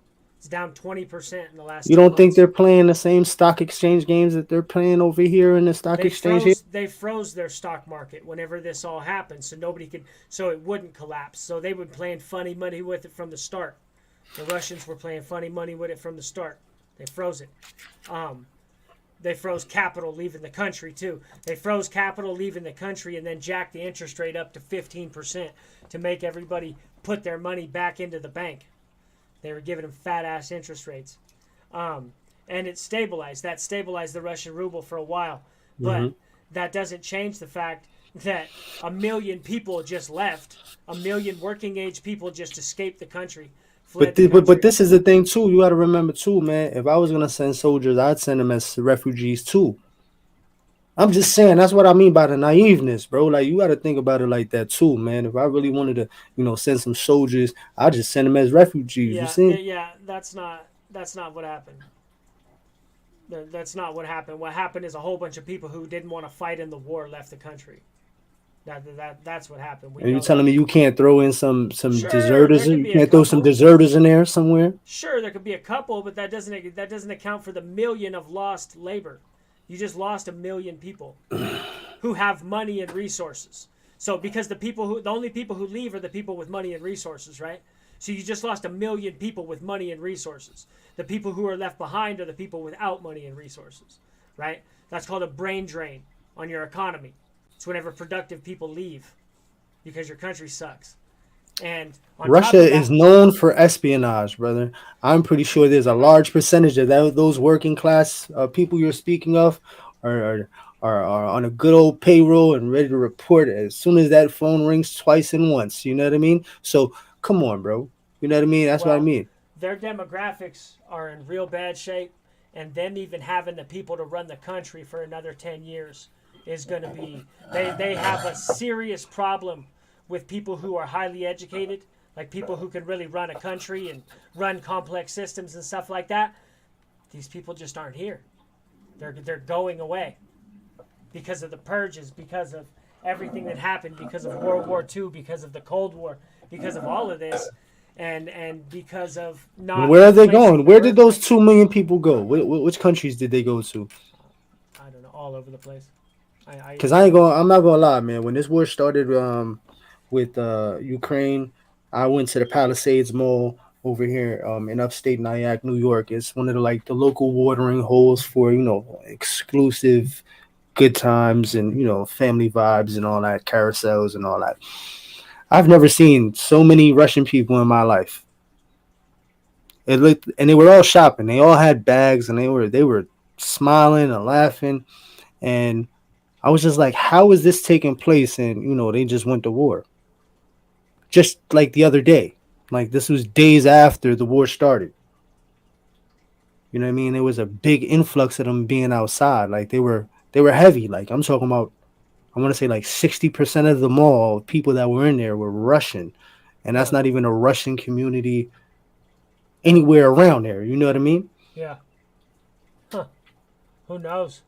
It's down 20% in the last You two don't think months. they're playing the same stock exchange games that they're playing over here in the stock exchange here? They froze their stock market whenever this all happened, so nobody could, so it wouldn't collapse. So they were playing funny money with it from the start. The Russians were playing funny money with it from the start. They froze it. Um, they froze capital leaving the country too. They froze capital leaving the country and then jacked the interest rate up to 15% to make everybody put their money back into the bank. They were giving them fat ass interest rates. Um, and it stabilized. That stabilized the Russian ruble for a while. But Hmm. that doesn't change the fact that a million people just left. A million working age people just escaped the country, fled But, the but country. this is the thing too. You got to remember too, man. If I was gonna send soldiers, I'd send them as refugees too. I'm just saying that's what I mean by the naiveness, bro. Like you got to think about it like that too, man. If I really wanted to, send some soldiers, I'd just send them as refugees. You Yeah, see? yeah. That's not what happened. That's not what happened. What happened is a whole bunch of people who didn't want to fight in the war left the country. That's what happened. We And you know that. telling me you can't throw in some Sure, there deserters? could You be a can't throw some couple. deserters in there somewhere? Sure, there could be a couple, but that doesn't account for the million of lost labor. You just lost a million people who have money and resources. So because the only people who leave are the people with money and resources, right? So you just lost a million people with money and resources. The people who are left behind are the people without money and resources, right? That's called a brain drain on your economy. It's whenever productive people leave because your country sucks. And on top Russia of is that, known for espionage, brother. I'm pretty sure there's a large percentage of those working class people you're speaking of are, are on a good old payroll and ready to report as soon as that phone rings twice and once. You know what I mean? So come on, bro. You know what I mean? That's what I well, mean. their demographics are in real bad shape, and them even having the people to run the country for another 10 years is going to be. They have a serious problem with people who are highly educated, like people who can really run a country and run complex systems and stuff like that. These people just aren't here. They're going away because of the purges, because of everything that happened, because of World War II, because of the Cold War, because of all of this, and because of And not where are they replacing going? the Where did those birthright. 2 million people go? Which countries did they go to? I don't know, all over the place. Cause I ain't going. I'm not gonna lie, man. When this war started, with Ukraine, I went to the Palisades Mall over here, in upstate Nyack, New York. It's one of the local watering holes for exclusive good times and family vibes and all that, carousels and all that. I've never seen so many Russian people in my life. It looked, and they were all shopping. They all had bags, and they were smiling and laughing. And I was just like, how is this taking place? And they just went to war, just like the other day. Like this was days after the war started. You know what I mean? There was a big influx of them being outside. Like they were heavy. Like I'm talking about, I want to say like 60% of the mall people that were in there were Russian, and that's Huh? not even a Russian community anywhere around there. You know what I mean? Yeah. Huh? Who knows?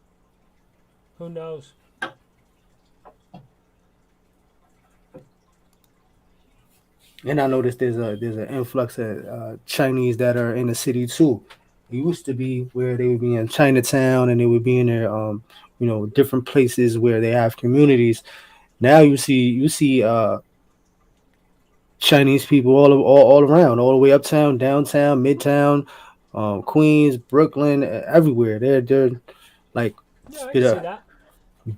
Who knows? And I noticed there's an influx of Chinese that are in the city too. It used to be where they would be in Chinatown and they would be in their different places where they have communities. Now you see Chinese people all around, all the way uptown, downtown, midtown, Queens, Brooklyn, everywhere. They're like Yeah, I can bit see a that.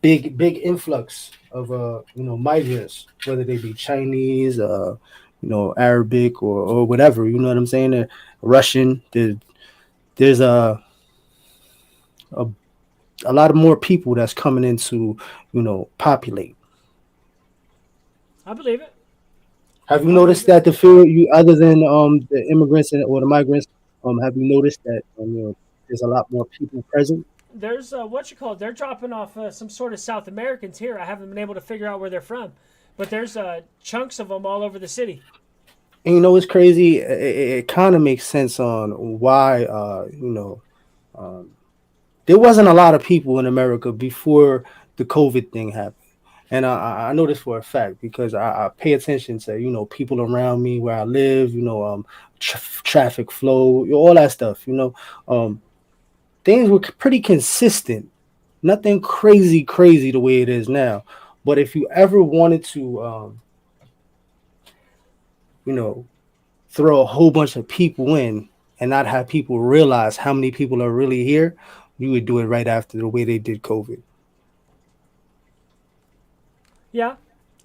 big influx of migrants, whether they be Chinese, Arabic or whatever. You know what I'm saying? Russian. There's a a lot of more people that's coming into populate. I believe it. Have you I believe noticed it. that the fear you other than the immigrants or the migrants, have you noticed that there's a lot more people present? There's what you call it. They're dropping off some sort of South Americans here. I haven't been able to figure out where they're from, but there's chunks of them all over the city. And it's crazy. It kind of makes sense on why um, there wasn't a lot of people in America before the COVID thing happened. And I know this for a fact because I pay attention to people around me where I live, traffic flow, all that stuff. Things were pretty consistent, nothing crazy the way it is now. But if you ever wanted to, you know, throw a whole bunch of people in and not have people realize how many people are really here, you would do it right after the way they did COVID. Yeah,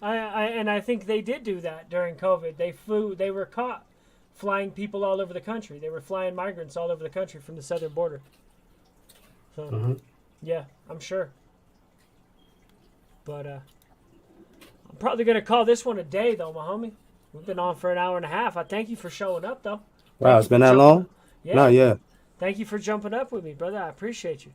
I think they did do that during COVID. They were caught flying people all over the country. They were flying migrants all over the country from the southern border. So, yeah, I'm sure. But I'm probably gonna call this one a day, though, my homie. We've been on for an hour and a half. I thank you for showing up, though. Wow, Thank it's you for been that jumping long? up. Yeah, No, yeah. thank you for jumping up with me, brother. I appreciate you.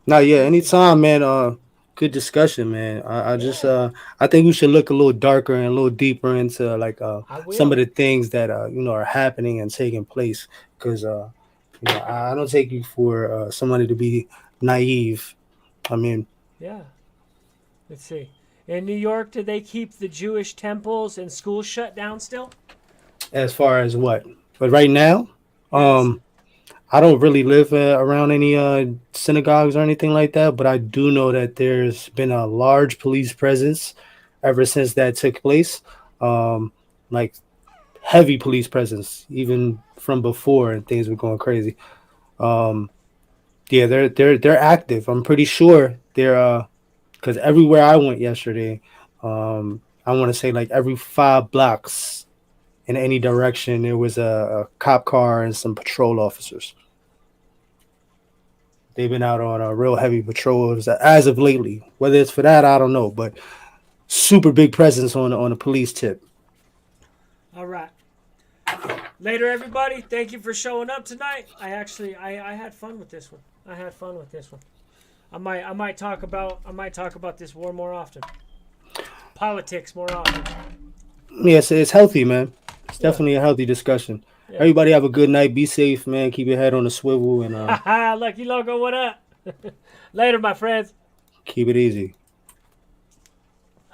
No, yeah, Appreciate you. anytime, man. Good discussion, man. I just Yeah, I think we should look a little darker and a little deeper into like I some of will. the things that are happening and taking place. Because I don't take you for somebody to be naive. I mean, Yeah. Let's see. In New York, do they keep the Jewish temples and schools shut down still? as far as what, but right now, Yes. um, I don't really live around any synagogues or anything like that, but I do know that there's been a large police presence ever since that took place. Um, like heavy police presence, even from before, and things were going crazy. Um, yeah, they're active. I'm pretty sure they're because everywhere I went yesterday, I want to say like every 5 blocks in any direction there was a cop car and some patrol officers. They've been out on a real heavy patrols as of lately. Whether it's for that, I don't know, but super big presence on the police tip. All right. Later, everybody. Thank you for showing up tonight. I had fun with this one. I had fun with this one. I might talk about this war more often. Politics more often. Yes, it's healthy, man. It's Yeah. definitely a healthy discussion. Yeah. Everybody have a good night. Be safe, man. Keep your head on the swivel and Haha, Lucky Logo, what up? Later, my friends. keep it easy.